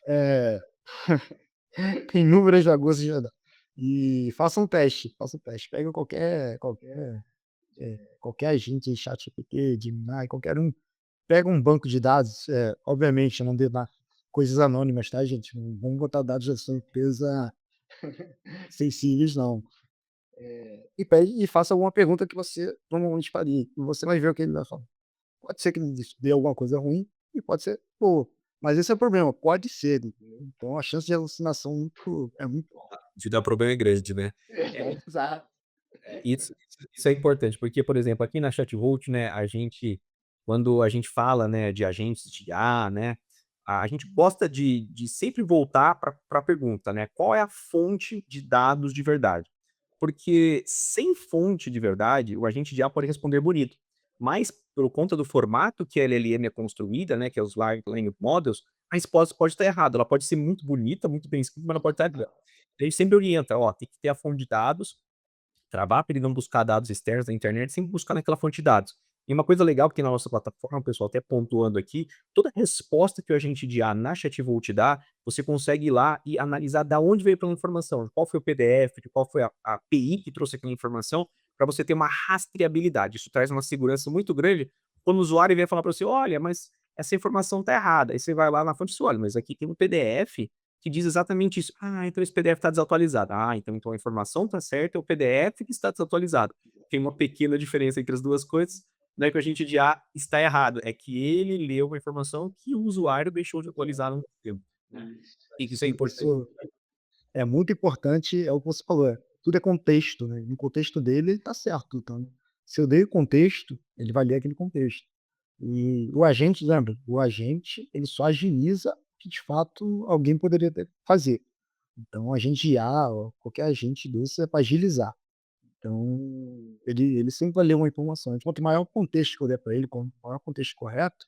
É, tem inúmeras lagoas de nadar. E faça um teste. Pega qualquer agente, ChatGPT, Gemini, qualquer um. Pega um banco de dados, obviamente não dê coisas anônimas, tá, gente? Não vamos botar dados da sua empresa sensíveis, não. E pede e faça alguma pergunta que você normalmente faria, e você vai ver o que ele vai falar. Pode ser que ele dê alguma coisa ruim e pode ser boa, mas esse é o problema, pode ser, entendeu? Então a chance de alucinação é muito alta. De dar problema é grande, né? Exato. Isso é importante, porque, por exemplo, aqui na ChatVolt, né, quando a gente fala, né, de agentes de IA, né, a gente gosta de sempre voltar para a pergunta, né, qual é a fonte de dados de verdade? Porque sem fonte de verdade, o agente de IA pode responder bonito, mas por conta do formato que a LLM é construída, né, que é os Large Language Models, a resposta pode estar errada, ela pode ser muito bonita, muito bem escrita, mas ela pode estar errada. A gente sempre orienta, ó, tem que ter a fonte de dados, travar para ele não buscar dados externos da internet, sempre buscar naquela fonte de dados. E uma coisa legal que tem na nossa plataforma, pessoal, até pontuando aqui, toda resposta que o agente de IA na Chatvolt dá, você consegue ir lá e analisar da onde veio aquela informação, qual foi o PDF, de qual foi a API que trouxe aquela informação, para você ter uma rastreabilidade. Isso traz uma segurança muito grande quando o usuário vem falar para você: olha, mas essa informação está errada. Aí você vai lá na fonte e diz: olha, mas aqui tem um PDF que diz exatamente isso. Ah, então esse PDF está desatualizado. Ah, então a informação está certa, é o PDF que está desatualizado. Tem uma pequena diferença entre as duas coisas, não é que o agente de IA está errado, é que ele leu uma informação que o usuário deixou de atualizar no sistema, né. E isso é importante. Isso é muito importante, é o que você falou, tudo é contexto, né, no contexto dele, ele tá certo, então, se eu dei o contexto, ele vai ler aquele contexto. E o agente, lembra, o agente, ele só agiliza o que de fato alguém poderia ter fazer. Então, agente IA ou qualquer agente desse é para agilizar. Então, ele sempre vai ler uma informação. Então, quanto maior o contexto que eu der para ele, quanto maior o contexto correto,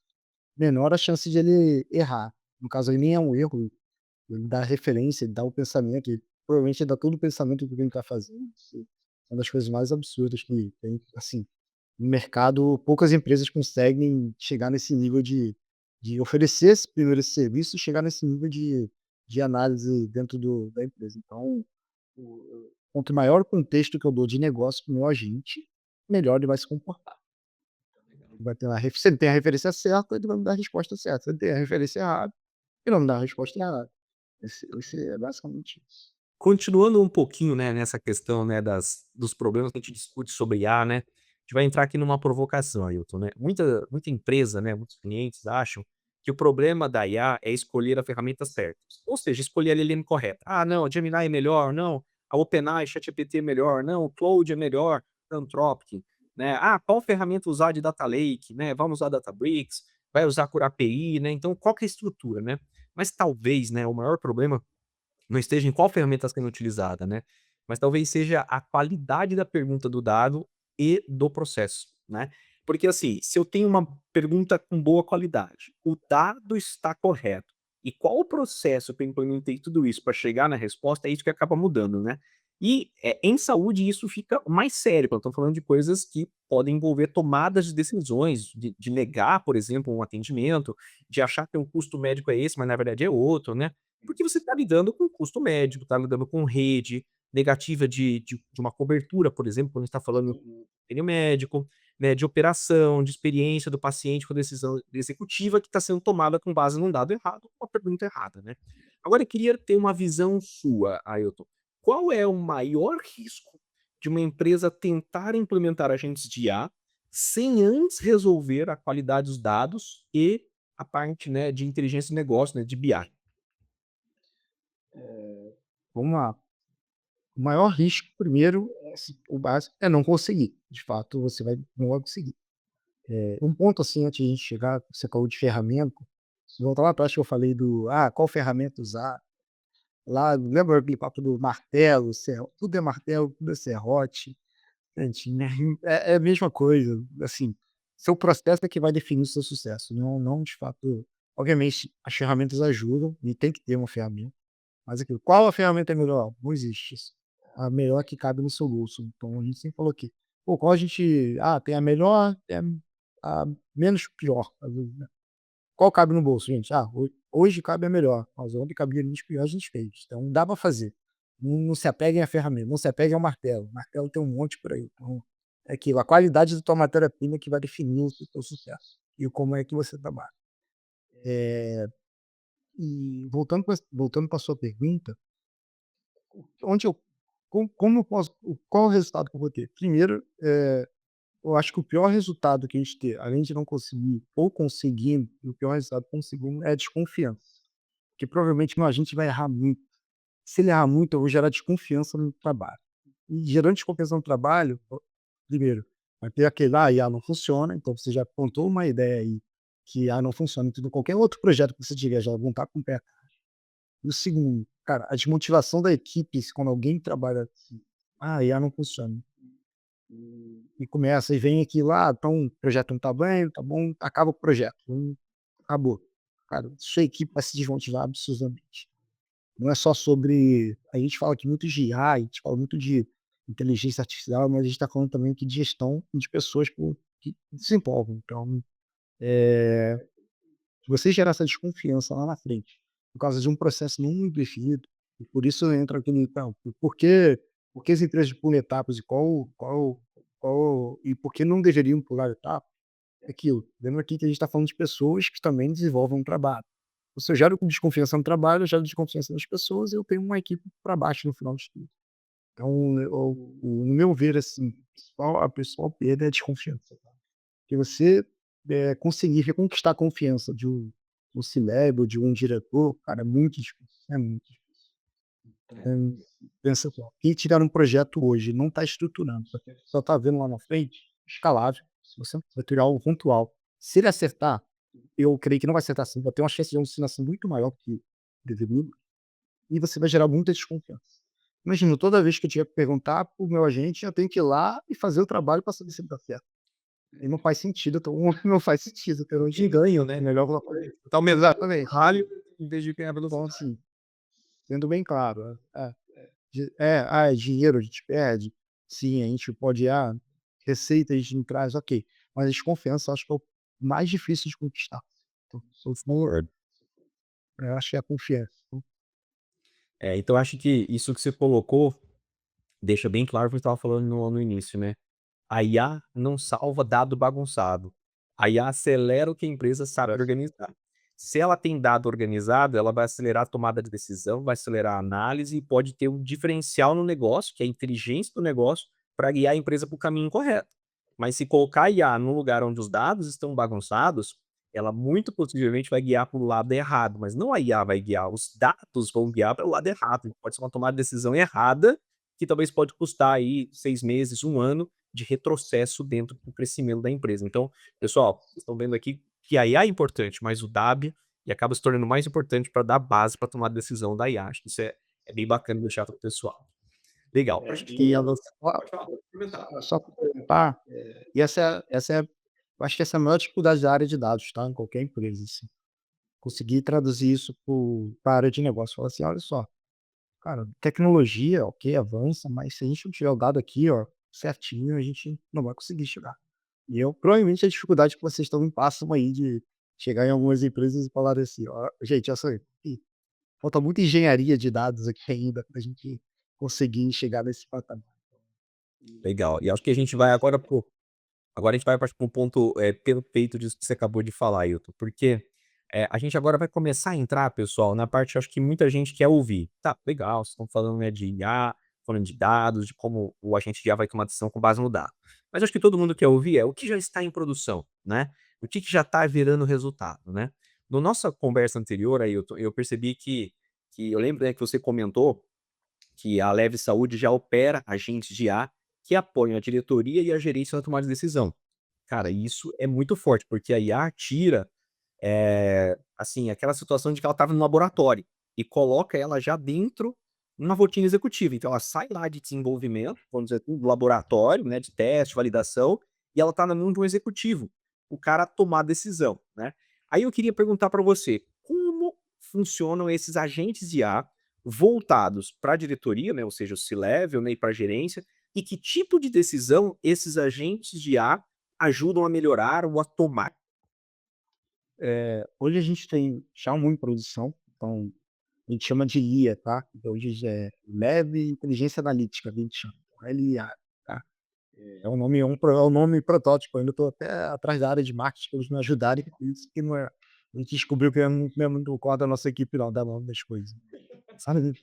menor a chance de ele errar. No caso aí nem é um erro, ele dá referência, ele dá o pensamento, ele provavelmente dá todo o pensamento do que ele tá fazendo. Isso é uma das coisas mais absurdas que tem, assim, no mercado poucas empresas conseguem chegar nesse nível de oferecer esse serviço e chegar nesse nível de análise dentro da empresa. Então, quanto maior o contexto que eu dou de negócio para o meu agente, melhor ele vai se comportar. Vai ter se ele tem a referência certa, ele vai me dar a resposta certa. Se ele tem a referência errada, ele vai me dar a resposta errada. Esse é basicamente isso. Continuando um pouquinho, né, nessa questão, né, dos problemas que a gente discute sobre IA, né, a gente vai entrar aqui numa provocação, Ailton, né. Muita empresa, né, muitos clientes acham que o problema da IA é escolher a ferramenta certa, ou seja, escolher a LLM correta. "Ah, não, a Gemini é melhor", "Não, a OpenAI, ChatGPT é melhor", "Não, o Claude é melhor, Anthropic", né. "Ah, qual ferramenta usar de data lake", né, "Vamos usar Databricks", "Vai usar por API", né, então qual que é a estrutura, né. Mas talvez, né, o maior problema não esteja em qual ferramenta está sendo utilizada, né, mas talvez seja a qualidade da pergunta do dado e do processo, né. Porque, assim, se eu tenho uma pergunta com boa qualidade, o dado está correto, e qual o processo que eu implementei tudo isso para chegar na resposta, é isso que acaba mudando, né. E em saúde isso fica mais sério, quando estamos falando de coisas que podem envolver tomadas de decisões, de negar, por exemplo, um atendimento, de achar que o custo médico é esse, mas na verdade é outro, né. Porque você está lidando com custo médico, está lidando com rede, negativa de uma cobertura, por exemplo, quando a gente está falando com convênio médico, né, de operação, de experiência do paciente com decisão executiva que está sendo tomada com base num dado errado, com uma pergunta errada, né. Agora eu queria ter uma visão sua, Ailton. Qual é o maior risco de uma empresa tentar implementar agentes de IA sem antes resolver a qualidade dos dados e a parte, né, de inteligência de negócio, né, de BI? Vamos lá. O maior risco, primeiro, o básico, é não conseguir. De fato, você não vai conseguir. Um ponto assim, antes de a gente chegar, você falou de ferramenta, voltar lá atrás que eu falei qual ferramenta usar. Lá, lembra aquele papo do martelo, tudo é martelo, tudo é serrote. Gente, né, é a mesma coisa, assim, seu processo é que vai definir o seu sucesso, não de fato obviamente as ferramentas ajudam e tem que ter uma ferramenta, mas aquilo, qual a ferramenta é melhor? Não existe isso. A melhor que cabe no seu bolso, então a gente sempre falou aqui, pô, qual a gente tem a melhor, tem a menos pior, às vezes, né. Qual cabe no bolso, gente? Hoje cabe a melhor, mas ontem cabia nos pior, a gente fez. Então dá para fazer. Não se apeguem à ferramenta, não se apeguem ao martelo. Martelo tem um monte por aí. Então, é aquilo, a qualidade da tua matéria-prima que vai definir o teu sucesso e como é que você trabalha. E voltando para sua pergunta, onde eu como eu posso qual o resultado que eu vou ter? Primeiro, eu acho que o pior resultado que a gente ter, além de não conseguir ou conseguindo, o pior resultado conseguindo é a desconfiança. Porque provavelmente meu agente vai errar muito. Se ele errar muito, eu vou gerar desconfiança no trabalho. E gerando desconfiança no trabalho, primeiro, vai ter aquele, IA não funciona, então você já contou uma ideia aí que IA não funciona, então qualquer outro projeto que você tiver já vão estar com o pé. E o segundo, cara, a desmotivação da equipe, quando alguém trabalha assim, IA não funciona. E começa, e vem aquilo lá, então o projeto não tá bom, acaba o projeto, acabou. Cara, sua equipe vai se desmotivar absurdamente. Não é só sobre, a gente fala aqui muito de IA, a gente fala muito de inteligência artificial, mas a gente está falando também aqui de gestão de pessoas que se empolgam. Então, se você gerar essa desconfiança lá na frente, por causa de um processo não muito definido, e por isso entra aquele, então, por que as empresas pulam etapas e e por que não deveriam pular etapas? É aquilo. Lembra aqui que a gente está falando de pessoas que também desenvolvem um trabalho. Se eu gero desconfiança no trabalho, eu gero desconfiança nas pessoas e eu tenho uma equipe para baixo no final de tudo. Então, no meu ver, assim, a principal perda é a desconfiança. Tá? Porque você conseguir reconquistar a confiança de um C-level, de um diretor, cara, é muito difícil. É muito difícil. Pensa só, quem tiver um projeto hoje não está estruturando, porque só está vendo lá na frente, escalável, se você vai tirar algo pontual. Se ele acertar, eu creio que não vai acertar assim, vai ter uma chance de alucinação muito maior que deveria, e você vai gerar muita desconfiança. Imagina, toda vez que eu tiver que perguntar para o meu agente, eu tenho que ir lá e fazer o trabalho para saber se ele está certo. E não faz sentido, então não faz sentido, eu não De digo, ganho, né? melhor colocar Tá aumentando o exatamente. ralho em vez de ganhar Então, velocidade. assim, sendo bem claro, é dinheiro a gente perde, sim, a gente pode, receita a gente não traz, ok, mas a desconfiança eu acho que é o mais difícil de conquistar. Então, se for eu acho que é a confiança. Então acho que isso que você colocou deixa bem claro o que você estava falando no início, né? A IA não salva dado bagunçado. A IA acelera o que a empresa sabe organizar. Se ela tem dado organizado, ela vai acelerar a tomada de decisão, vai acelerar a análise e pode ter um diferencial no negócio, que é a inteligência do negócio, para guiar a empresa para o caminho correto. Mas se colocar a IA no lugar onde os dados estão bagunçados, ela muito possivelmente vai guiar para o lado errado, mas não a IA vai guiar, os dados vão guiar para o lado errado. Pode ser uma tomada de decisão errada, que talvez pode custar aí 6 meses, 1 ano, de retrocesso dentro do crescimento da empresa. Então, pessoal, vocês estão vendo aqui que a IA é importante, mas o DAB e acaba se tornando mais importante para dar base para tomar a decisão da IA. Acho que isso é bem bacana deixar para o pessoal. Legal. Pra gente E ela Pode falar, pode complementar. só complementar, e eu acho que essa é a maior dificuldade da área de dados, tá, em qualquer empresa, assim. Conseguir traduzir isso para a área de negócio, falar assim: "Olha só, Cara, tecnologia, ok, avança, mas se a gente não tiver o dado aqui, ó, certinho, a gente não vai conseguir chegar. E eu provavelmente a dificuldade que vocês também passam aí de chegar em algumas empresas e falar assim: "Ó, gente, essa ih, falta muita engenharia de dados aqui ainda pra gente conseguir chegar nesse patamar". Legal. E acho que a gente vai agora a gente vai partir para um ponto, perfeito disso que você acabou de falar, Ailton, porque, a gente agora vai começar a entrar, pessoal, na parte que eu acho que muita gente quer ouvir. Tá, legal, vocês estão falando, né, de IA, falando de dados, de como o agente de IA vai tomar decisão com base no dado. Mas acho que todo mundo quer ouvir o que já está em produção, né? O que já está virando resultado, né? No nossa conversa anterior, Ailton, eu percebi que eu lembro, né, que você comentou que a Leve Saúde já opera agentes de IA que apoiam a diretoria e a gerência na tomada de decisão. Cara, isso é muito forte, porque a IA tira, assim, aquela situação de que ela estava no laboratório e coloca ela já dentro numa rotina executiva. Então ela sai lá de desenvolvimento, vamos dizer assim, do laboratório, né, de teste, validação, e ela está na mão de um executivo, o cara tomar decisão, né. Aí eu queria perguntar para você, como funcionam esses agentes de IA voltados para a diretoria, né, ou seja, o C-level, né, e para a gerência, e que tipo de decisão esses agentes de IA ajudam a melhorar ou a tomar? Hoje a gente tem já um em produção, então a gente chama de IA, tá? Então hoje já é Leve Inteligência Analítica, que a gente chama, então, LIA, tá? É um nome protótipo, eu ainda estou até atrás da área de marketing para eles me ajudarem, por isso que não é a gente descobriu que não é muito o core da nossa equipe não, dar nome das coisas, sabe?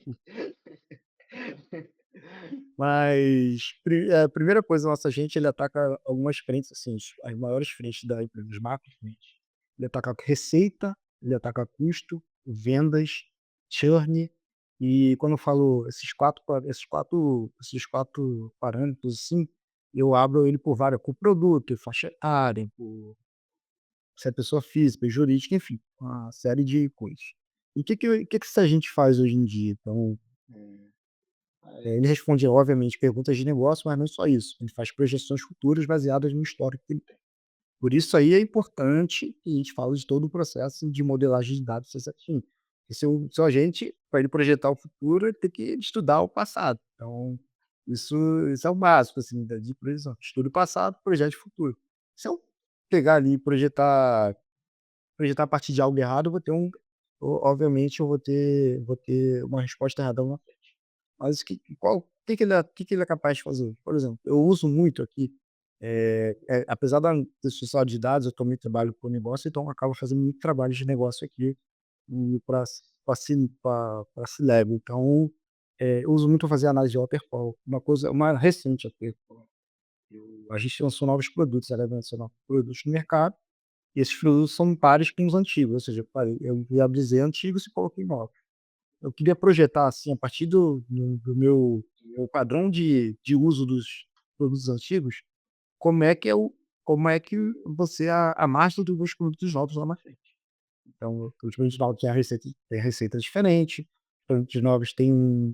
Mas a primeira coisa, o nosso agente ele ataca algumas frentes, assim, as maiores frentes da empresa, os macro frentes. Ele ataca receita, ele ataca custo, vendas, churn, e quando eu falo esses quatro parâmetros, assim, eu abro ele por produto, faixa etária, por se é pessoa física, jurídica, enfim, uma série de coisas. E o que que essa gente faz hoje em dia? Então, ele responde, obviamente, perguntas de negócio, mas não só isso. Ele faz projeções futuras baseadas no histórico que ele tem. Por isso aí é importante que a gente fala de todo o processo de modelagem de dados ser certinho. Porque se o seu agente, para ele projetar o futuro, ele tem que estudar o passado. Então, isso, isso é o básico, assim, de projeção. Estude o passado, projete o futuro. Se eu pegar ali e projetar a partir de algo errado, eu vou ter obviamente, eu vou ter uma resposta errada lá na frente. Mas o que que ele é capaz de fazer? Por exemplo, eu uso muito aqui, apesar da social de dados, eu também trabalho com negócio, então eu acabo fazendo muito trabalho de negócio aqui para C-level. Então, eu uso muito fazer análise de waterfall, uma recente até. A gente lançou novos produtos, ela lançou novos produtos no mercado, e esses produtos são pares com os antigos, ou seja, eu viabilizei antigos e coloquei novos. Eu queria projetar, assim, a partir do meu padrão de uso dos produtos antigos, como é que você a margem dos meus produtos novos lá na frente. Então, os produtos novos têm receita diferente, os produtos novos têm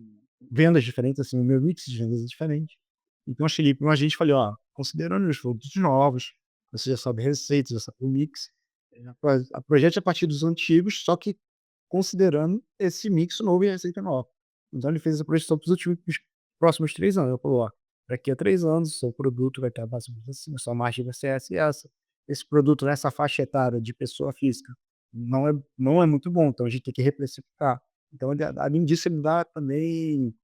vendas diferentes, assim, o meu mix de vendas é diferente. Então eu cheguei para um agente e falei: "Ó, considerando os produtos novos, você já sabe receitas, já sabe o mix, projete a partir dos antigos, só que considerando esse mix novo e a receita nova". Então ele fez a projeção para os próximos 3 anos. Ele falou: "Ó, daqui a 3 anos seu produto vai estar mais ou menos assim, a sua margem vai ser essa e essa. Esse produto nessa faixa etária de pessoa física não é muito bom, então a gente tem que reprecificar". Então ele, além disso, ele dá também,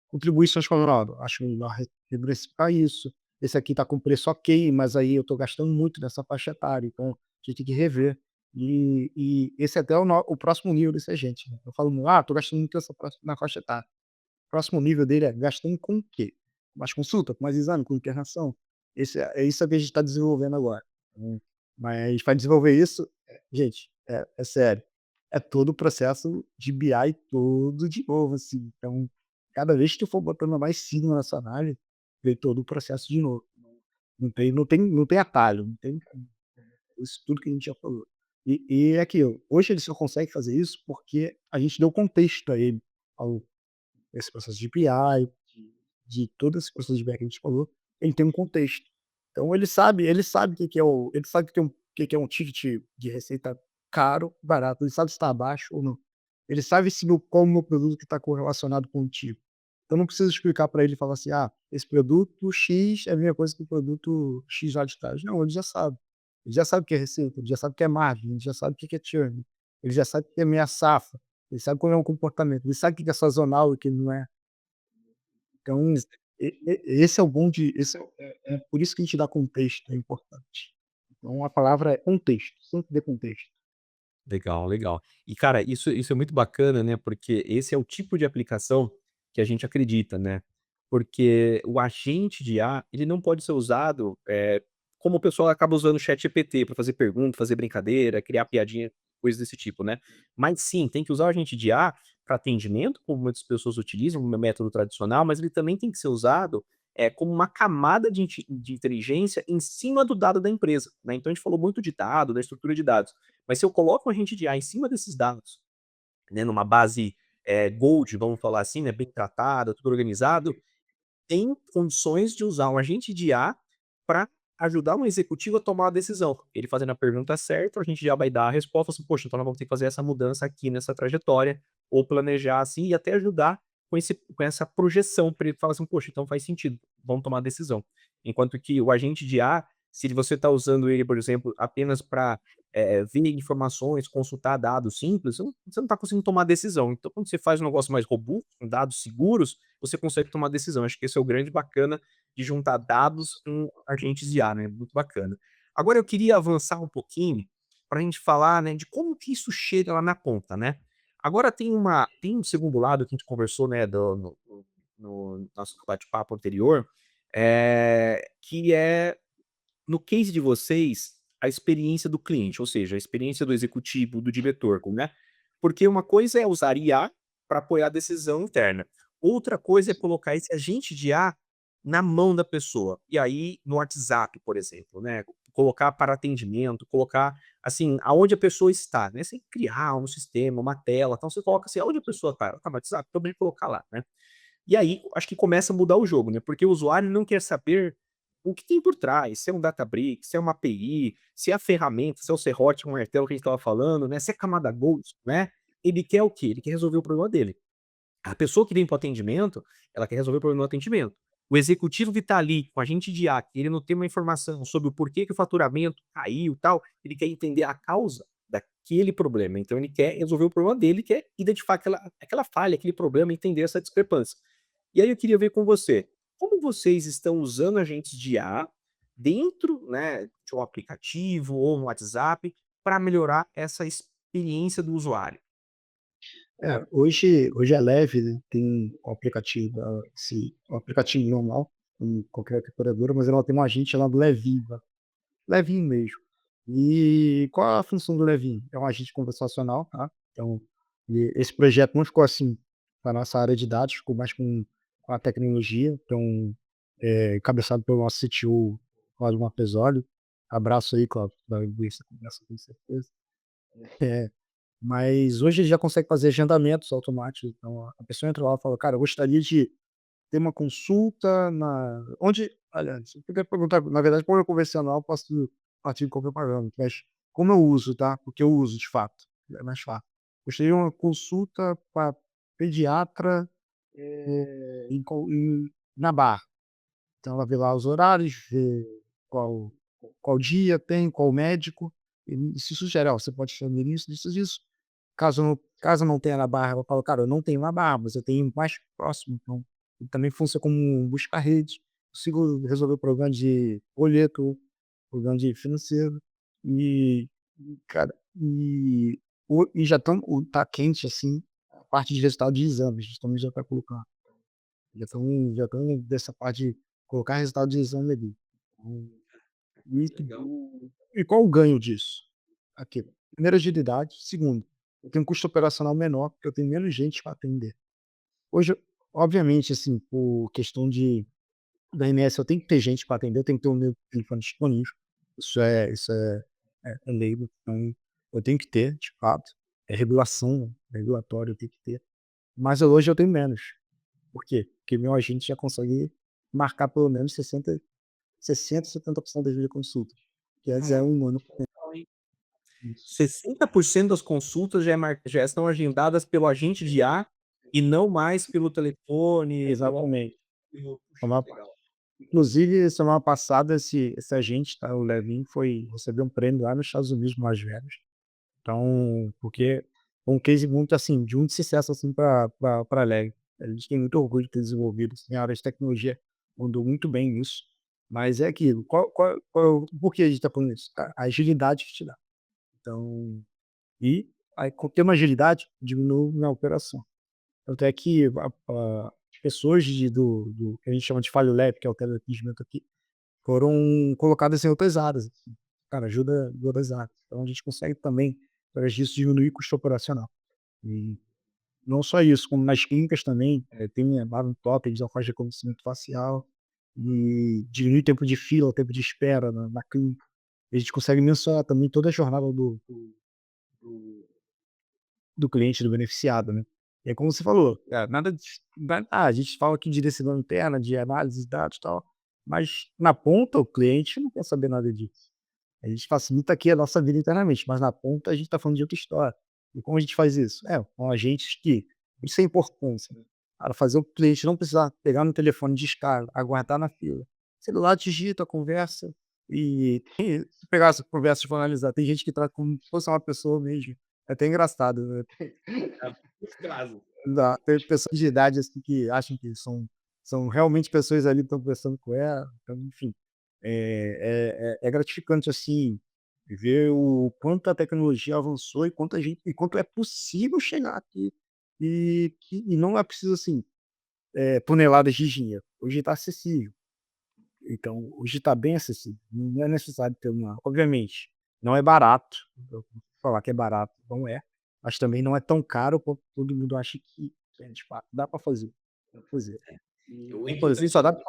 contribuições favoráveis. Acho melhor reprecificar isso. Esse aqui está com preço ok, mas aí eu estou gastando muito nessa faixa etária, então a gente tem que rever. E esse é até o próximo nível desse agente, né. Eu falo: "Ah, estou gastando muito na faixa etária". O próximo nível dele é: gastando com o quê? Mais consulta, com mais exame, com internação? É isso que a gente está desenvolvendo agora. Mas para desenvolver isso, gente, é sério, é todo o processo de BI todo de novo, assim. Então, cada vez que tu for botando mais signo nessa análise, vem todo o processo de novo. Não tem atalho, não tem isso tudo que a gente já falou. E é aquilo, hoje ele só consegue fazer isso porque a gente deu contexto a ele, ao esse processo de BI, de todo esse processo de BI que a gente falou, ele tem um contexto. Então ele sabe o que que é o ele sabe que tem o que que é um ticket de receita caro, barato, ele sabe se está abaixo ou não. Ele sabe se qual o meu produto que está correlacionado contigo. Então não preciso explicar para ele e falar assim: "Ah, esse produto X é a mesma coisa que o produto X lá de trás". Não, ele já sabe. Ele já sabe o que é receita, ele já sabe o que é margem, ele já sabe o que é churn, ele já sabe o que é meia safra, ele sabe qual é o comportamento, ele sabe o que é sazonal e o que não é. Então, esse é o bom de esse é por isso que a gente dá contexto, é importante. Então a palavra é contexto, sempre dê contexto. Legal, legal. E cara, isso é muito bacana, né, porque esse é o tipo de aplicação que a gente acredita, né. Porque o agente de IA, ele não pode ser usado, como o pessoal acaba usando o ChatGPT para fazer pergunta, fazer brincadeira, criar piadinha, coisas desse tipo, né. Mas sim, tem que usar o agente de IA para atendimento, como muitas pessoas utilizam, um método tradicional, mas ele também tem que ser usado, como uma camada de inteligência em cima do dado da empresa, né. Então a gente falou muito de dado, da estrutura de dados. Mas se eu coloco um agente de IA em cima desses dados, né, numa base, gold, vamos falar assim, né, bem tratada, tudo organizado, tem condições de usar um agente de IA para ajudar um executivo a tomar a decisão. Ele fazendo a pergunta certa, o agente já vai dar a resposta, assim: "Poxa, então nós vamos ter que fazer essa mudança aqui nessa trajetória", ou planejar assim, e até ajudar com essa projeção para ele falar assim: "Poxa, então faz sentido, vamos tomar a decisão". Enquanto que o agente de IA, se você está usando ele, por exemplo, apenas para, ver informações, consultar dados simples, você não está conseguindo tomar decisão. Então quando você faz um negócio mais robusto, com dados seguros, você consegue tomar decisão. Acho que esse é o grande bacana de juntar dados com agentes de IA, né, muito bacana. Agora eu queria avançar um pouquinho para a gente falar, né, de como que isso chega lá na ponta, né. Agora tem um segundo lado que a gente conversou, né, do no nosso bate-papo anterior, que é no case de vocês, a experiência do cliente, ou seja, a experiência do executivo, do diretor, né. Porque uma coisa é usar IA para apoiar a decisão interna, outra coisa é colocar esse agente de IA na mão da pessoa. E aí, no WhatsApp, por exemplo, né, colocar para atendimento, colocar, assim, aonde a pessoa está, né, sem criar um sistema, uma tela, então você coloca assim, aonde a pessoa está, ela está no WhatsApp, então vamos colocar lá, né. E aí, acho que começa a mudar o jogo, né, porque o usuário não quer saber o que tem por trás, se é um Databricks, se é uma API, se é a ferramenta, se é o serrote, um martelo que a gente estava falando, né, se é camada Gold, né. Ele quer o quê? Ele quer resolver o problema dele. A pessoa que vem para o atendimento, ela quer resolver o problema do atendimento. O executivo que está ali com a gente de IA, ele não tem uma informação sobre o porquê que o faturamento caiu, e tal, ele quer entender a causa daquele problema. Então ele quer resolver o problema dele, quer identificar aquela falha, aquele problema, entender essa discrepância. E aí eu queria ver com você, como vocês estão usando agentes de IA dentro, né, de um aplicativo ou no WhatsApp para melhorar essa experiência do usuário? Hoje é leve, né, tem o aplicativo o aplicativo normal, em qualquer operadora, mas ela tem um agente chamado Leviva, levinho mesmo. E qual é a função do Levinho? É um agente conversacional, tá, então, esse projeto não ficou assim para nossa área de dados, ficou mais com a tecnologia, então, encabeçado pelo nosso CTO, Cláudio Marpesoli. Abraço aí, Cláudio, vai ouvir essa conversa com certeza. É. Mas hoje ele já consegue fazer agendamentos automáticos, então a pessoa entra lá e fala: "Cara, eu gostaria de ter uma consulta na" onde aliás, eu queria perguntar, na verdade, como é convencional, eu posso partir de qualquer parâmetro, mas como eu uso, tá, porque eu uso de fato, é mais fácil. Gostaria de uma consulta pra pediatra, na Barra. Então ela vê lá os horários, vê qual qual dia tem, qual médico, e se sugere: "Ó, você pode fazer isso, isso, isso". Caso não tenha na Barra, ela fala: "Cara, eu não tenho na Barra, mas eu tenho mais próximo", então ele também funciona como um busca-redes. Consigo resolver o problema de boleto, problema de financeiro, e cara, já tá quente, assim, a parte de resultado de exames, justamente já para colocar. Já estão dessa parte de colocar resultado de exame ali. Então, Legal. e qual o ganho disso? Aqui, primeiro, agilidade. Segundo, eu tenho um custo operacional menor, porque eu tenho menos gente para atender. Hoje, obviamente, assim, por questão da MS, eu tenho que ter gente para atender, eu tenho que ter o meu telefone disponível. Isso é lei, então eu tenho que ter, de fato. É regulação, é regulatório, eu tenho que ter. Mas hoje eu tenho menos. Por quê? Porque meu agente já consegue marcar pelo menos 70% das videoconsultas, que antes era Caraca, um humano. legal, hein. Isso. 60% das consultas já estão agendadas pelo agente de IA e não mais pelo telefone. Exatamente. Puxa, Semana pa legal. Inclusive, semana passada, esse agente, tá, o Levin, recebeu um prêmio lá nos Estados Unidos, em Las Vegas. Então, porque foi um case muito, assim, de muito sucesso, assim, pra Leg. A gente tem muito orgulho de ter desenvolvido, assim, a área de tecnologia mandou muito bem nisso. Mas é aquilo, por que a gente tá falando isso? A agilidade que te dá. Então, e aí, tendo agilidade, diminui na operação. Tanto é que as pessoas do que a gente chama de falho leve, que é o teleatendimento aqui, foram colocadas em outras áreas, assim. Cara, ajuda outras áreas. Então a gente consegue também, através disso, diminuir custo operacional. E não só isso, como nas clínicas também, tem lá no top, eles faz reconhecimento facial e diminui o tempo de fila, o tempo de espera na clínica. A gente consegue mensurar também toda a jornada do do cliente, do beneficiado, né. E é como você falou, nada a gente fala aqui de decisão interna, de análise de dados e tal, mas na ponta o cliente não quer saber nada disso. A gente facilita aqui a nossa vida internamente, mas na ponta a gente está falando de outra história. E como a gente faz isso? Com agentes que isso é importância, né, cara, fazer o cliente não precisar pegar no telefone de escala, aguardar na fila. Celular digita, conversa e se pegar essa conversa e for analisar, tem gente que trata como se fosse uma pessoa mesmo. É até engraçado, né. Os casos. Tem pessoas de idade, assim, que acham que são realmente pessoas ali que estão conversando com ela, então, enfim. É gratificante, assim, ver o quanto a tecnologia avançou e quanto é possível chegar aqui, e não é preciso, assim, toneladas de dinheiro. Hoje está acessível. Então, hoje está bem acessível, não é necessário ter uma obviamente, não é barato, eu vou falar que é barato, não é, mas também não é tão caro quanto todo mundo acha que é, de fato, dá pra fazer. E O como por exemplo, importante só é dá pra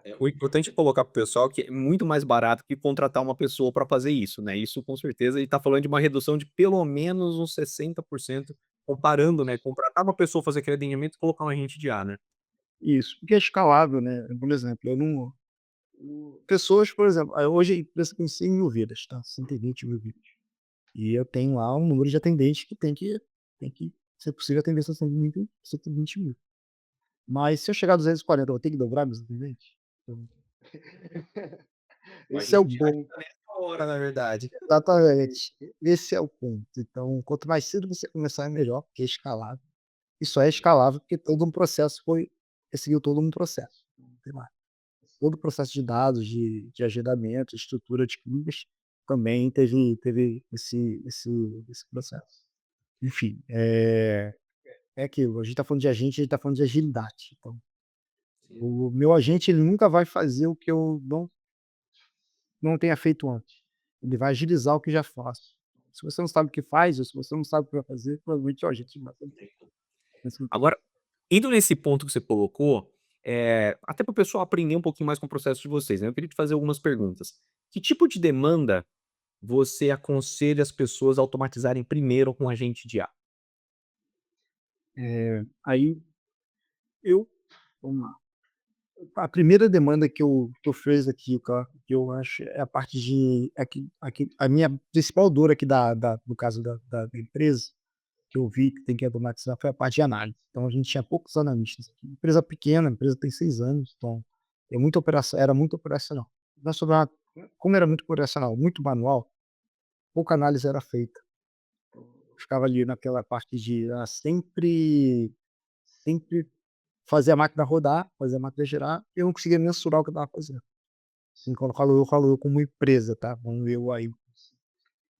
é, O importante é colocar para o pessoal que é muito mais barato que contratar uma pessoa para fazer isso, né, isso com certeza ele tá falando de uma redução de pelo menos uns 60% comparando, né, contratar uma pessoa fazer aquele atendimento e colocar um agente de IA, né. isso, porque é escalável, né, por exemplo, eu não pessoas, por exemplo, hoje a empresa tem 100.000 vidas, tá, 120.000 vidas, e eu tenho lá um número de atendentes que tem que ser possível atender essas 120.000. Mas se eu chegar a 240, eu vou ter que dobrar meus atendentes? Então, o esse é agente o de arte ponto. tá nessa hora, na verdade. Exatamente, esse é o ponto. Então, quanto mais cedo você começar, é melhor, porque é escalável. E só é escalável porque todo um processo seguiu todo um processo, não tem mais. Todo o processo de dados, de agendamento, estrutura de clínicas, também teve esse processo. Enfim, é aquilo, a gente está falando de agente, a gente está falando de agilidade. Então, Sim. o meu agente, ele nunca vai fazer o que eu não tenha feito antes. Ele vai agilizar o que já faço. Se você não sabe o que faz, ou se você não sabe o que vai fazer, provavelmente, ó, gente, vai fazer. Agora, indo nesse ponto que você colocou, até para o pessoal aprender um pouquinho mais com o processo de vocês, né, eu queria te fazer algumas perguntas. Que tipo de demanda você aconselha as pessoas a automatizarem primeiro com agente de IA? Aí eu vamos lá. A primeira demanda que eu fiz aqui, que eu acho é a parte de aqui a minha principal dor aqui no caso da empresa, que eu vi que tem que automatizar, foi a parte de análise. Então a gente tinha poucos analistas aqui. Empresa pequena, a empresa tem 6 anos, então era muito operacional. Nós sobrava Como era muito operacional, muito manual, pouca análise era feita. Ficava ali naquela parte de, sempre fazer a máquina rodar, fazer a máquina girar, e eu não conseguia mensurar o que eu estava fazendo. Assim, quando eu falo eu como empresa, tá, vamos ver o aí.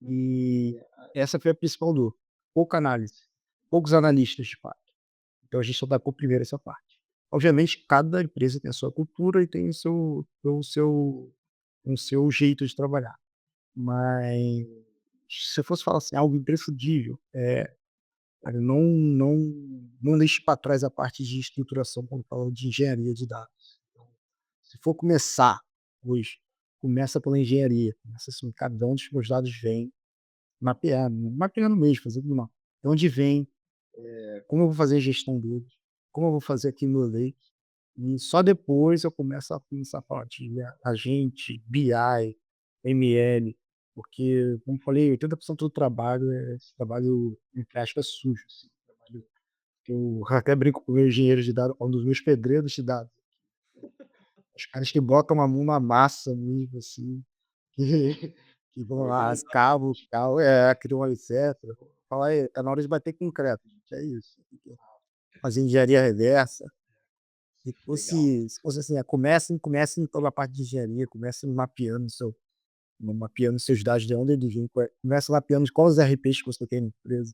E essa foi a principal dor, pouca análise, poucos analistas de fato. Então a gente só atacou primeiro essa parte. Obviamente cada empresa tem a sua cultura e tem o seu jeito de trabalhar, mas se eu fosse falar assim, algo imprescindível, cara, não deixe para trás a parte de estruturação quando fala de engenharia de dados. Então, se for começar hoje, começa pela engenharia, começa assim, cada um dos meus dados vem mapeando mesmo, fazendo uma de onde vem, como eu vou fazer a gestão deles, como eu vou fazer aqui no lake, e só depois eu começo a falar de agente, BI, ML. porque, como eu falei, 80% do trabalho é esse trabalho, entre aspas, sujo, assim, trabalho que eu até brinco com o meu engenheiro de dados, um dos meus pedreiros de dados. Os caras que botam a mão na massa mesmo, assim, que que vão lá, Organizar. criam um alicerce, fala: "Aí, tá na hora de bater concreto, gente, é isso, tem que fazer engenharia reversa". Legal. Se fosse assim, comecem pela parte de engenharia, comecem mapeando seus dados, de onde eles vêm, começa mapeando quais os RPs que você tem na empresa,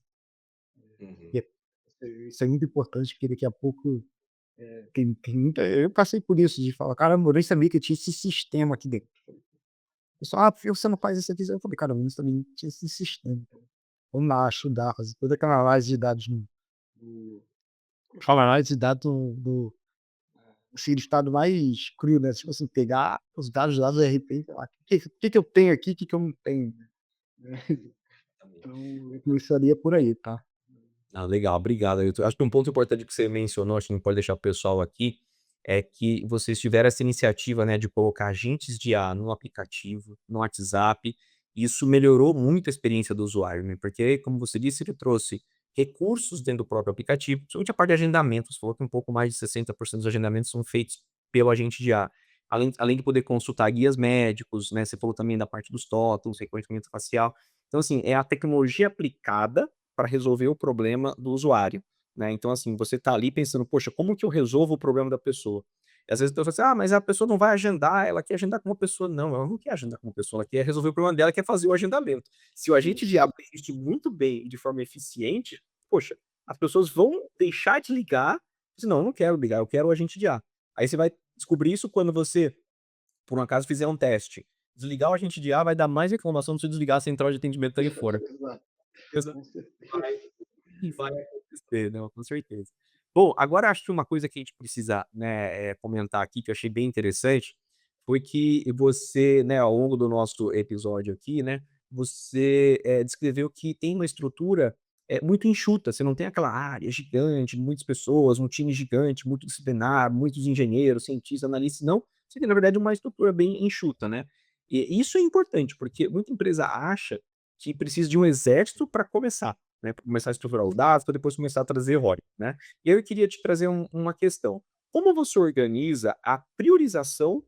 Uhum. que isso é muito importante, porque daqui a pouco, tem muita eu passei por isso, de falar: "Caramba, eu nem sabia que tinha esse sistema aqui dentro". O pessoal: "Ah, por que você não faz isso aqui?" Eu falei: "Cara, eu não sabia que tinha esse sistema". Vamos lá, estudar, fazer toda aquela análise de dados no fala análise de dados no assim, do estado mais cru, né, tipo assim, pegar os dados lá do RP e falar: "Que eu tenho aqui, que eu não tenho?", né. Então, eu começaria por aí, tá. Ah, legal, obrigado, Ailton. Acho que um ponto importante que você mencionou, acho que não pode deixar o pessoal aqui, é que vocês tiveram essa iniciativa, né, de colocar agentes de IA no aplicativo, no WhatsApp. Isso melhorou muito a experiência do usuário, né? Porque, como você disse, ele trouxe recursos dentro do próprio aplicativo, principalmente a parte de agendamento. Você falou que um pouco mais de 60% dos agendamentos são feitos pelo agente de IA. Além de poder consultar guias médicos, né? Você falou também da parte dos tótons, reconhecimento facial. Então, assim, é a tecnologia aplicada para resolver o problema do usuário, né. Então, assim, você está ali pensando: "Poxa, como que eu resolvo o problema da pessoa?". E às vezes a pessoa fala assim: "Ah, mas a pessoa não vai agendar, ela quer agendar com uma pessoa". Não, ela não quer agendar com uma pessoa, ela quer resolver o problema dela, quer fazer o agendamento. Se o agente de Isso. IA existe muito bem e de forma eficiente, poxa, as pessoas vão deixar de ligar, assim: "Não, eu não quero ligar, eu quero o agente de IA". Aí você vai descobrir isso quando você, por um acaso, fizer um teste. Desligar o agente de IA vai dar mais reclamação do que se desligar a central de atendimento telefônica. Exato, com certeza. Vai vai acontecer, não, com certeza. Bom, agora acho que uma coisa que a gente precisa, né, comentar aqui, que eu achei bem interessante, foi que você, né, ao longo do nosso episódio aqui, né, você, descreveu que tem uma estrutura, muito enxuta, você não tem aquela área gigante, muitas pessoas, um time gigante, multidisciplinar, muitos engenheiros, cientistas, analistas, não, você tem na verdade uma estrutura bem enxuta, né. E isso é importante, porque muita empresa acha que precisa de um exército para começar, né, pra começar a estruturar os dados, para depois começar a trazer ROI, né. E aí eu queria te trazer uma questão. Como você organiza a priorização,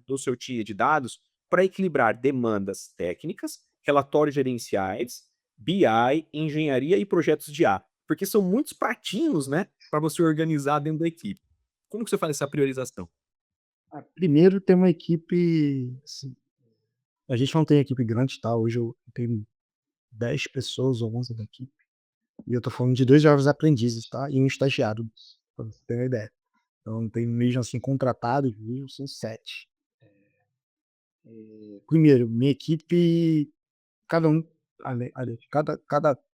do seu time de dados para equilibrar demandas técnicas, relatórios gerenciais, BI, engenharia e projetos de IA? Porque são muitos pratinhos, né, para você organizar dentro da equipe. Como que você faz essa priorização? Primeiro tem uma equipe, assim, a gente não tem equipe grande, tá, hoje eu tenho 10 pessoas ou 11 na equipe, e eu tô falando de 2 jovens aprendizes, tá, e um estagiário, pra você ter uma ideia. Então tem mesmo, assim, contratados mesmo, são 7. Primeiro, minha equipe, cada um,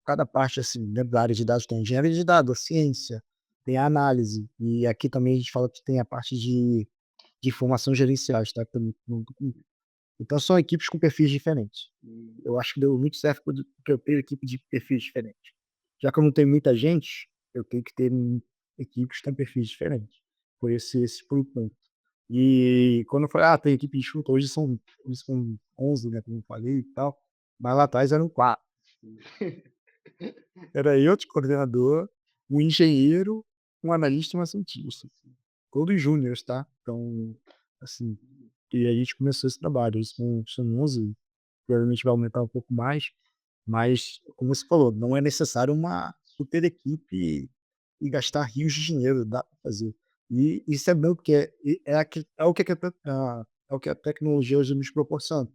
cada parte, assim, dentro da área de dados, tem engenharia de dados, ciência, tem a análise, e aqui também a gente fala que tem a parte de informação gerenciais, tá, que também então são equipes com perfis diferentes. E eu acho que deu muito certo porque eu tenho equipe de perfis diferentes. Já que eu não tenho muita gente, eu tenho que ter equipes com perfis diferentes. Foi esse foi o ponto. E quando eu falei: "Ah, tem equipe enxuta", hoje são 11, né, como eu falei e tal, mas lá atrás eram 4. Era eu de coordenador, um engenheiro, um analista e uma cientista. Todos júniores, tá. Então, assim, e a gente começou esse trabalho, hoje são 11, provavelmente vai aumentar um pouco mais, mas como você falou, não é necessário uma super equipe e gastar rios de dinheiro, dá para fazer. E isso é bom porque é o que é o que a tecnologia hoje nos proporciona,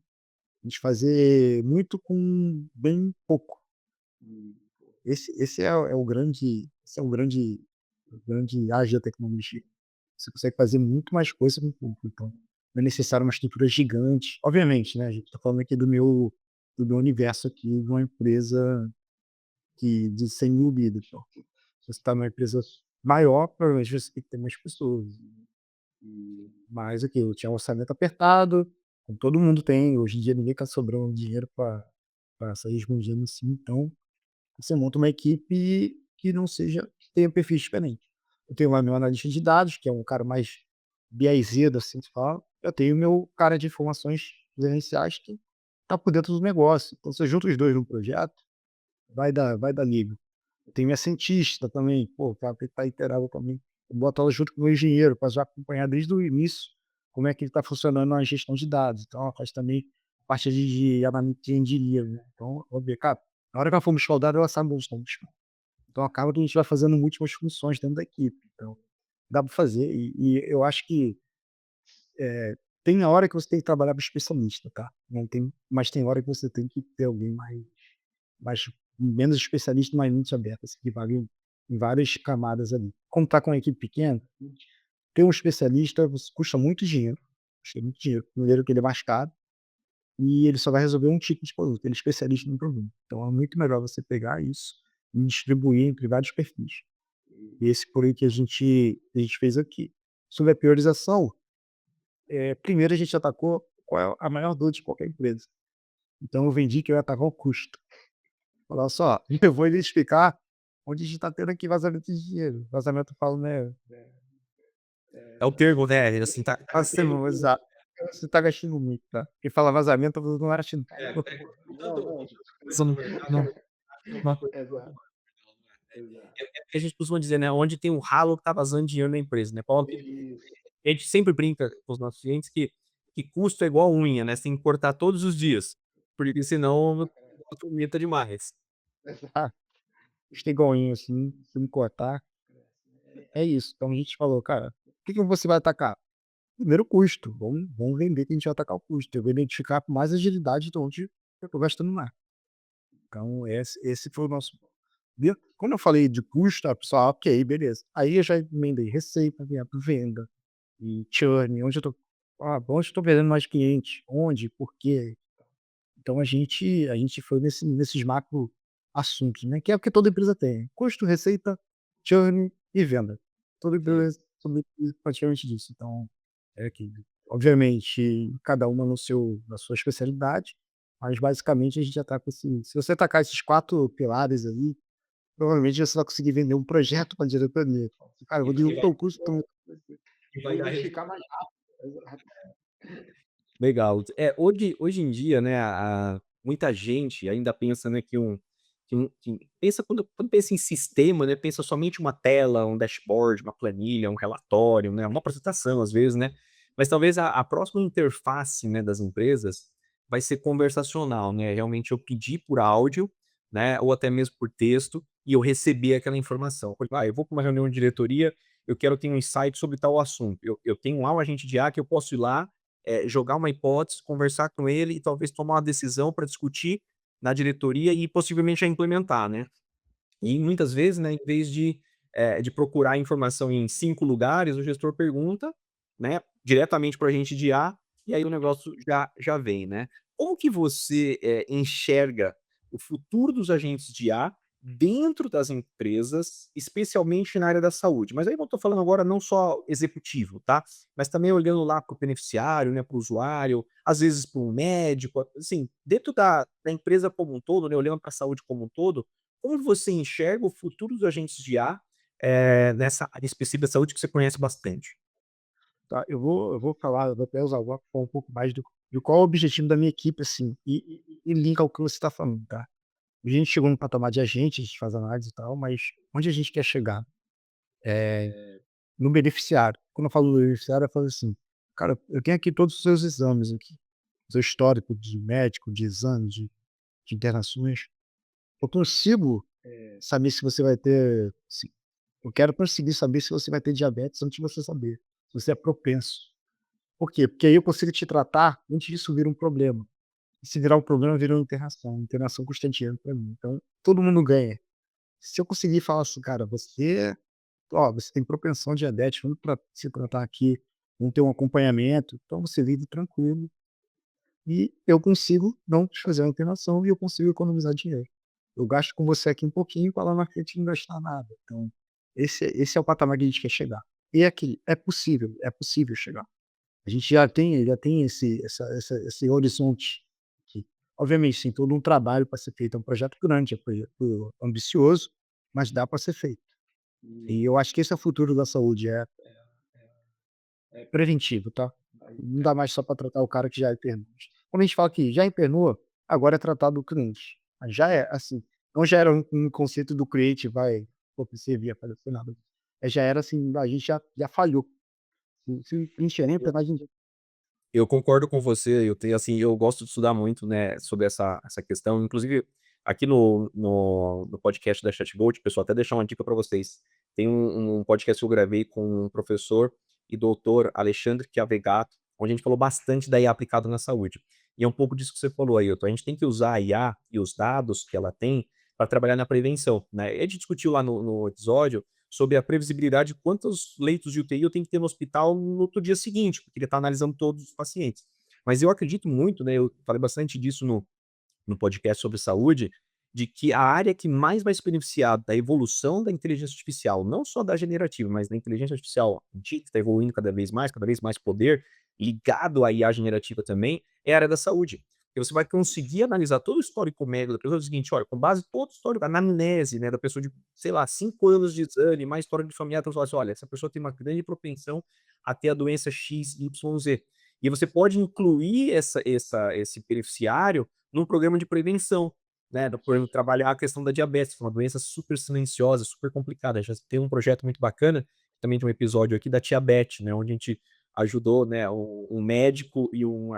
a gente fazer muito com bem pouco. Esse é o grande ágio da tecnologia. Você consegue fazer muito mais coisa com pouco, então não é necessário uma estrutura gigante. Obviamente, né, a gente está falando aqui do meu universo aqui, de uma empresa de 100.000 vidas, então, se você está numa empresa maior, provavelmente você tem que ter mais pessoas. Mas aqui, eu tinha um orçamento apertado, como todo mundo tem, hoje em dia ninguém está sobrando dinheiro para sair esbanjando assim, então você monta uma equipe que não seja que tenha perfis diferentes. Eu tenho lá meu analista de dados, que é um cara mais BIzedo, assim se fala. Eu tenho meu cara de informações gerenciais que tá por dentro do negócio. Então você junta os 2 num projeto, vai dar liga. Tem minha cientista também, pô, o cara tem que estar inteirado também. Eu boto ela junto com o meu engenheiro para já acompanhar desde o início como é que está funcionando a gestão de dados. Então ela faz também parte de análise de engenharia, né. Então, eu vou ver, cara, na hora que ela for buscar o dado, ela sabe onde estão buscando. Então acaba que a gente vai fazendo múltiplas funções dentro da equipe, então dá para fazer e eu acho que, tem a hora que você tem que trabalhar para especialista, tá, não tem mas tem hora que você tem que ter alguém mais menos especialista, mais mente aberta, assim, que vai em várias camadas ali. Como tá com uma equipe pequena, ter um especialista custa muito dinheiro, custa muito dinheiro. Primeiro que ele é mais caro, e ele só vai resolver um tipo de produto, ele é especialista no problema. Então é muito melhor você pegar isso e distribuir entre vários perfis. E esse foi o que a gente fez aqui. Sobre a priorização, primeiro a gente atacou qual é a maior dor de qualquer empresa. Então eu vendi que eu ia atacar o custo. Falar: só, eu vou identificar onde a gente está tendo aqui vazamento de dinheiro. Vazamento eu falo, né, É o termo, né, assim, tá assim, exato. Você está gastando muito, tá. Quem fala vazamento, eu não acho não. Não, não, isso não não não exato, exato. a gente costuma dizer, né, onde tem um ralo tá vazando dinheiro na empresa, né, Paulo? Isso, A gente sempre brinca com os nossos clientes que custo é igual unha, né, você tem que cortar todos os dias, porque senão aumenta demais. exato. Igualzinho assim, se me cortar, é isso. Então a gente falou: "Cara, o que que você vai atacar?" Primeiro o custo, vamos vender que a gente vai atacar o custo. Eu vou identificar com mais agilidade de onde eu tô gastando mais. Então esse foi o nosso quando eu falei de custo, a pessoa: "Ok, beleza". Aí eu já emendei receita, venda e churn, onde eu tô onde eu tô perdendo mais cliente, onde, por quê. Então a gente foi nesses macro assuntos, né, que é o que toda empresa tem: custo, receita, churn e venda. Toda Sim. empresa sobre praticamente disso. Então, é que obviamente cada uma na sua especialidade, mas basicamente a gente já tá com se você atacar esses 4 pilares aí, provavelmente você vai conseguir vender um projeto pra diretoria. Cara, eu E vou vai e diminuir vai o custo, então e vou vai dar identificar resultado. mais rápido. Exato. Legal. Hoje em dia, né, muita gente ainda pensa, né, que pensa quando pensa em sistema, né, pensa somente uma tela, um dashboard, uma planilha, um relatório, né, uma apresentação às vezes, né, mas talvez a próxima interface, né, das empresas vai ser conversacional, né, realmente eu pedir por áudio, né, ou até mesmo por texto, e eu receber aquela informação. Por exemplo, eu vou para uma reunião de diretoria, eu quero ter um insight sobre tal assunto. Eu tenho lá um agente de IA que eu posso ir lá jogar uma hipótese, conversar com ele e talvez tomar uma decisão para discutir na diretoria e possivelmente já implementar, né. E muitas vezes, né, em vez de procurar informação em 5 lugares, o gestor pergunta, né, diretamente para a gente de IA, e aí o negócio já vem, né. Como que você, enxerga o futuro dos agentes de IA dentro das empresas, especialmente na área da saúde? Mas aí eu estou falando agora não só executivo, tá, mas também olhando lá para o beneficiário, né, para o usuário, às vezes para um médico, assim, dentro da empresa como um todo, né, olhando para a saúde como um todo, como você enxerga o futuro dos agentes de IA, nessa área específica da saúde que você conhece bastante? Tá, eu vou falar, eu vou até usar vou falar um pouco mais do qual é o objetivo da minha equipe, assim, e linka ao que você está falando, tá. A gente chegou no patamar de agente, a gente faz análise e tal, mas onde a gente quer chegar? No beneficiário. Quando eu falo do beneficiário, eu falo assim: "Cara, eu tenho aqui todos os seus exames aqui, seu histórico de médico, de exame, de internações. Eu consigo, saber se você vai ter eu quero conseguir saber se você vai ter diabetes antes de você saber, se você é propenso. Por quê? Porque aí eu consigo te tratar antes disso vir um problema. E se virar um problema, vira uma internação. Internação custa dinheiro pra mim. Então, todo mundo ganha. Se eu conseguir falar assim: "Cara, você tem propensão diabética, vamos se tratar aqui, vamos ter um acompanhamento", então você vive tranquilo e eu consigo não te fazer uma internação e eu consigo economizar dinheiro. Eu gasto com você aqui um pouquinho para lá na frente não gastar nada. Então, esse é o patamar que a gente quer chegar. E aqui, é possível chegar. A gente já tem esse horizonte aqui. Obviamente tem todo um trabalho para ser feito, é um projeto grande, é um projeto ambicioso, mas dá para ser feito. E eu acho que esse é o futuro da saúde, é preventivo, tá. Não dá mais só para tratar o cara que já é internista. Quando a gente fala que já empernou, agora é tratar do cliente. Mas já é assim, não já era um conceito do cliente vai servir, fazer nada. Já era assim, a gente já falhou. Se o cliente entra, a gente Eu concordo com você, eu tenho assim, eu gosto de estudar muito, né, sobre essa questão, inclusive aqui no podcast da ChatGold, pessoal, até deixar uma dica para vocês. Tem um podcast que eu gravei com um professor e doutor Alexandre Chiavegato, onde a gente falou bastante da IA aplicada na saúde. E é um pouco disso que você falou, Ailton, a gente tem que usar a IA e os dados que ela tem para trabalhar na prevenção, né. E a gente discutiu lá no episódio sobre a previsibilidade de quantos leitos de UTI eu tenho que ter no hospital no outro dia seguinte, porque ele está analisando todos os pacientes. Mas eu acredito muito, né, eu falei bastante disso no podcast sobre saúde, de que a área que mais vai se beneficiar da evolução da inteligência artificial, não só da generativa, mas da inteligência artificial, que está evoluindo cada vez mais poder, ligado à IA generativa também, é a área da saúde. Porque você vai conseguir analisar todo o histórico médico da pessoa, é o seguinte, olha, com base em todo o histórico, a anamnese, né, da pessoa de, sei lá, 5 anos de exame, mais história de familiar, então você fala assim, olha, essa pessoa tem uma grande propensão a ter a doença X, Y, Z. E você pode incluir esse beneficiário num programa de prevenção, né, por exemplo, trabalhar a questão da diabetes, que é uma doença super silenciosa, super complicada. Já tem um projeto muito bacana, também tem um episódio aqui da Tiabete, né, onde a gente ajudou, né, um médico e um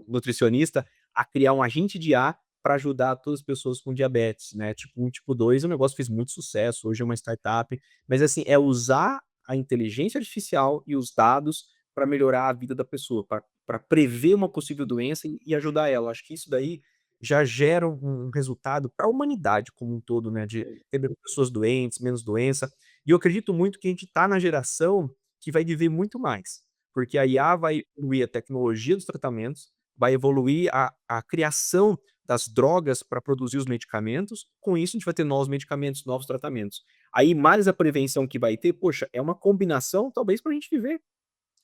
nutricionista a criar um agente de IA para ajudar todas as pessoas com diabetes, né, tipo 1, tipo 2, o negócio fez muito sucesso, hoje é uma startup, mas assim, é usar a inteligência artificial e os dados para melhorar a vida da pessoa, para prever uma possível doença e ajudar ela. Acho que isso daí já gera um resultado para a humanidade como um todo, né, de ter menos pessoas doentes, menos doença. E eu acredito muito que a gente está na geração que vai viver muito mais, porque a IA vai evoluir a tecnologia dos tratamentos, vai evoluir a criação das drogas para produzir os medicamentos, com isso a gente vai ter novos medicamentos, novos tratamentos. Aí mais a prevenção que vai ter, poxa, é uma combinação talvez para a gente viver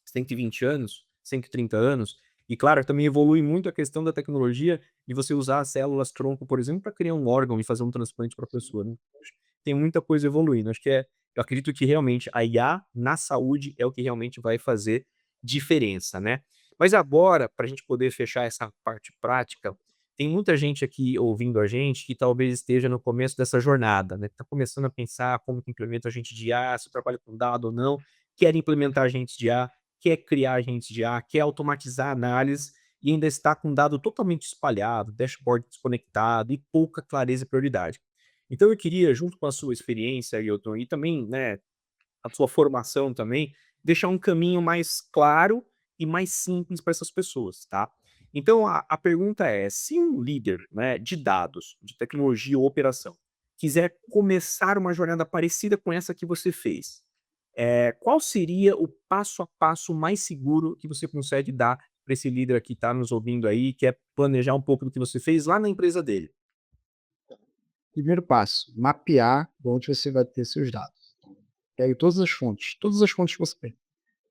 120 anos, 130 anos. E claro, também evolui muito a questão da tecnologia de você usar as células tronco, por exemplo, para criar um órgão e fazer um transplante para a pessoa, né. Tem muita coisa evoluindo. Acho que eu acredito que realmente a IA na saúde é o que realmente vai fazer diferença, né. Mas agora, para a gente poder fechar essa parte prática, tem muita gente aqui ouvindo a gente que talvez esteja no começo dessa jornada, né, está começando a pensar como que implementa agente de IA, se trabalha com dado ou não, quer implementar agentes de IA, quer criar agentes de IA, quer automatizar a análise e ainda está com dado totalmente espalhado, dashboard desconectado e pouca clareza e prioridade. Então eu queria, junto com a sua experiência, Ailton, e também, né, a sua formação também, deixar um caminho mais claro e mais simples para essas pessoas, tá? Então a pergunta é, se um líder, né, de dados, de tecnologia ou operação, quiser começar uma jornada parecida com essa que você fez, qual seria o passo a passo mais seguro que você consegue dar para esse líder que está nos ouvindo aí, quer planejar um pouco do que você fez lá na empresa dele? primeiro passo, mapear onde você vai ter seus dados. Pegue todas as fontes que você tem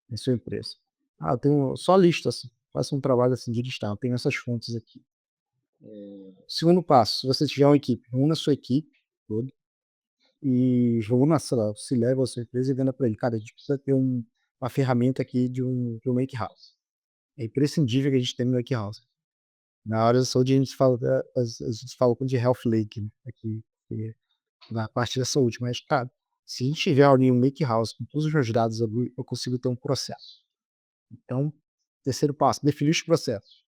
na sua empresa. Ah, eu tenho só lista, assim, faça um trabalho assim de listar, eu tenho essas fontes aqui. Segundo passo, se você tiver uma equipe, reúna a sua equipe toda e reúna, sei lá, se leva a sua empresa e venda para ele. Cara, a gente precisa ter uma ferramenta aqui de um make house. É imprescindível que a gente tenha um make house. Na área da saúde a gente fala, a gente fala de health lake, né, aqui, na parte da saúde, mas, cara, se a gente tiver ali um make house com todos os meus dados ali, eu consigo ter um processo. Então, terceiro passo, definir os processos.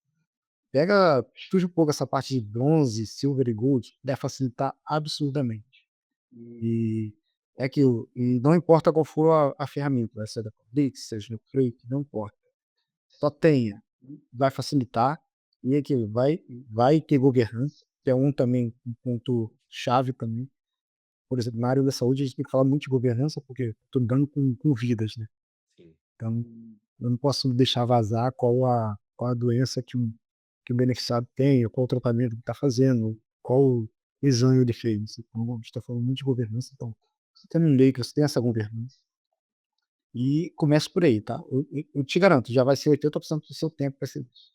Estude um pouco essa parte de bronze, silver e gold, deve facilitar absurdamente. E é aquilo, e não importa qual for a ferramenta, vai ser da Codex, seja no Crate, não importa. Só tenha, vai facilitar, e é aquilo, vai ter governança, que é um ponto chave também. Por exemplo, na área da saúde a gente tem que falar muito de governança, porque estou lidando com vidas, né. Sim. Então, eu não posso deixar vazar qual a doença que o beneficiário tem, ou qual o tratamento que está fazendo, qual exame ele fez. Então, a gente está falando muito de governança, então, você tendo lei que você tem essa governança, e comece por aí, tá. Eu te garanto, já vai ser 80% do seu tempo vai ser isso.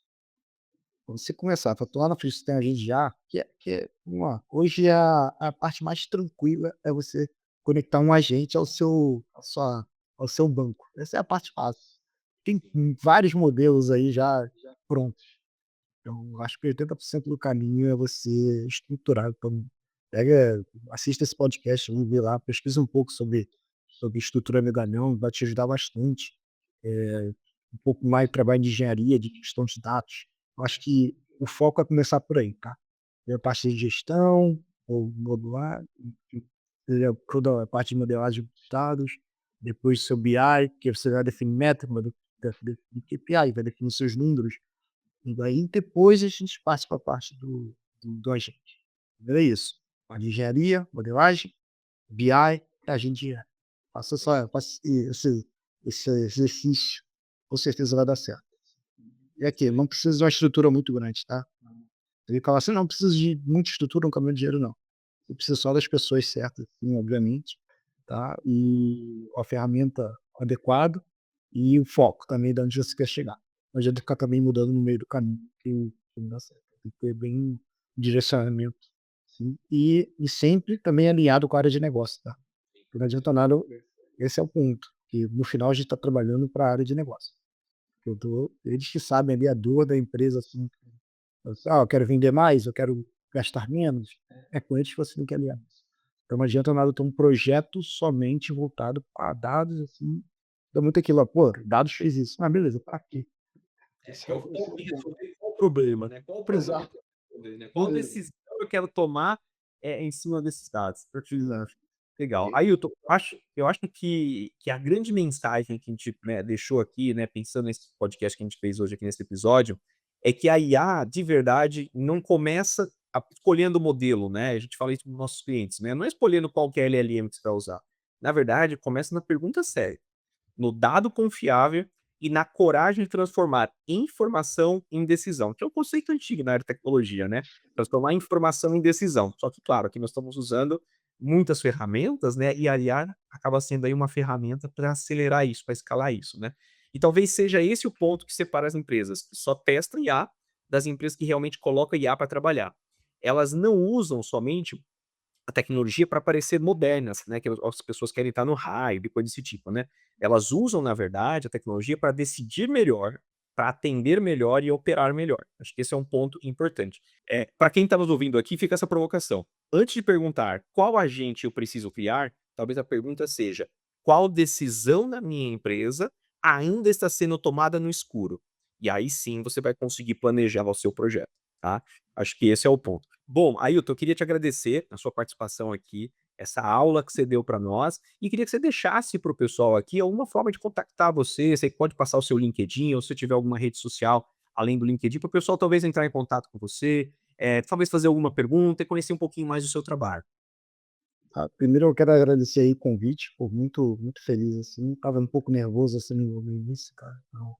Quando você começar, lá na frente você tem a gente já, vamos lá, hoje a parte mais tranquila é você conectar um agente ao seu banco. Essa é a parte fácil. Tem vários modelos aí já prontos. Então, eu acho que 80% do caminho é você estruturar. Então, assista esse podcast, vamos ver lá, pesquisa um pouco sobre estrutura medalhão, vai te ajudar bastante. Um pouco mais de trabalho de engenharia, de gestão de dados. Eu acho que o foco é começar por aí, tá? Tem a parte de gestão, ou modular, toda a parte de modelagem de dados, depois seu BI, que você vai definir métrica do KPI, vai definir seus números, e daí depois a gente passa para a parte do agente. É isso. Parte de engenharia, modelagem, BI, a gente faça esse exercício, com certeza vai dar certo. E aqui, não precisa de uma estrutura muito grande, tá? Ele fala assim: "Não precisa de muita estrutura no caminho do dinheiro", não. Você precisa só das pessoas certas, sim, obviamente, tá? E a ferramenta adequada e o foco também de onde você quer chegar. Não adianta ficar também mudando no meio do caminho, que não dá certo. Tem que ter bem direcionamento, sim. E sempre também alinhado com a área de negócio, tá? Porque não adianta nada, esse é o ponto, que no final a gente está trabalhando para a área de negócio. Eles que sabem ali a dor da empresa, assim, eu quero vender mais, eu quero gastar menos, é com eles que você tem que alinhar. Então não adianta nada ter um projeto somente voltado para dados, assim, dá muito aquilo, pô, dados fez isso, beleza, para quê? Esse é o Tem que ponto. resolver qual problema, né? Qual o problema Exato. que eu quero resolver, né? Qual Qual decisão eu quero tomar, em cima desses dados? Exato. Legal. Ailton, eu acho que a grande mensagem que a gente, né, deixou aqui, né, pensando nesse podcast que a gente fez hoje aqui nesse episódio, é que a IA, de verdade, não começa escolhendo o modelo, né, a gente fala isso para os nossos clientes, né, não é escolhendo qual que é LLM que você vai usar. Na verdade, começa na pergunta séria, no dado confiável e na coragem de transformar informação em decisão, que é um conceito antigo na área de tecnologia, né? Transformar informação em decisão. Só que, claro, aqui nós estamos usando muitas ferramentas, né? E a IA acaba sendo aí uma ferramenta para acelerar isso, para escalar isso, né? E talvez seja esse o ponto que separa as empresas que só testam IA das empresas que realmente colocam IA para trabalhar. Elas não usam somente a tecnologia para parecer modernas, né, que as pessoas querem estar no hype, coisa desse tipo, né. Elas usam, na verdade, a tecnologia para decidir melhor, para atender melhor e operar melhor. Acho que esse é um ponto importante. Para quem está nos ouvindo aqui, fica essa provocação. Antes de perguntar qual agente eu preciso criar, talvez a pergunta seja: qual decisão na minha empresa ainda está sendo tomada no escuro? E aí sim você vai conseguir planejar o seu projeto, tá? Acho que esse é o ponto. Bom, Ailton, eu queria te agradecer a sua participação aqui, essa aula que você deu para nós, e queria que você deixasse para o pessoal aqui alguma forma de contactar você. Você pode passar o seu LinkedIn, ou se tiver alguma rede social além do LinkedIn, para o pessoal talvez entrar em contato com você, talvez fazer alguma pergunta e conhecer um pouquinho mais do seu trabalho. Primeiro eu quero agradecer aí o convite, pô, muito feliz, assim, estava um pouco nervoso, assim, no início, cara, então,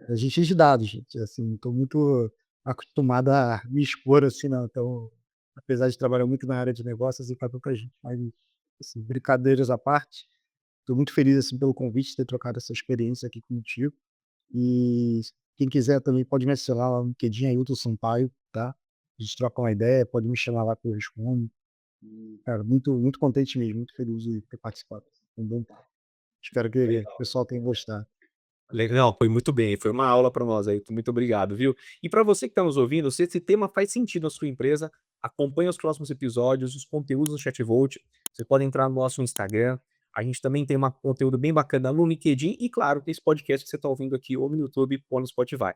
a gente é de dados, gente, assim, estou muito acostumado a me expor, assim, não, então, apesar de trabalhar muito na área de negócios, assim, para pouca gente, mas, assim, brincadeiras à parte, estou muito feliz, assim, pelo convite, de ter trocado essa experiência aqui contigo, e quem quiser também pode me adicionar lá no LinkedIn, Ailton Sampaio, tá? A gente troca uma ideia, pode me chamar lá que eu respondo. Cara, muito contente mesmo, muito feliz de ter participado. Foi um bom papo. Espero que o pessoal tenha gostado. Legal, foi muito bem, foi uma aula para nós aí, muito obrigado, viu. E para você que está nos ouvindo, se esse tema faz sentido na sua empresa, acompanhe os próximos episódios, os conteúdos do ChatVolt, você pode entrar no nosso Instagram, a gente também tem um conteúdo bem bacana no LinkedIn e claro, tem esse podcast que você está ouvindo aqui ou no YouTube ou no Spotify,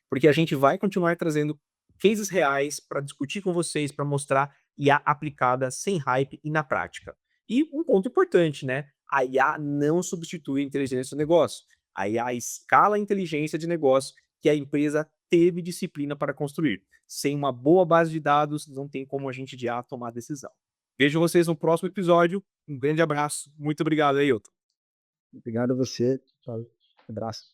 porque a gente vai continuar trazendo cases reais para discutir com vocês, para mostrar IA aplicada sem hype e na prática. E um ponto importante, né, a IA não substitui a inteligência do negócio. A IA escala a inteligência de negócio que a empresa teve disciplina para construir. Sem uma boa base de dados, não tem como a gente de IA tomar decisão. Vejo vocês no próximo episódio. Um grande abraço. Muito obrigado, Ailton. Obrigado a você. Tchau. Abraço.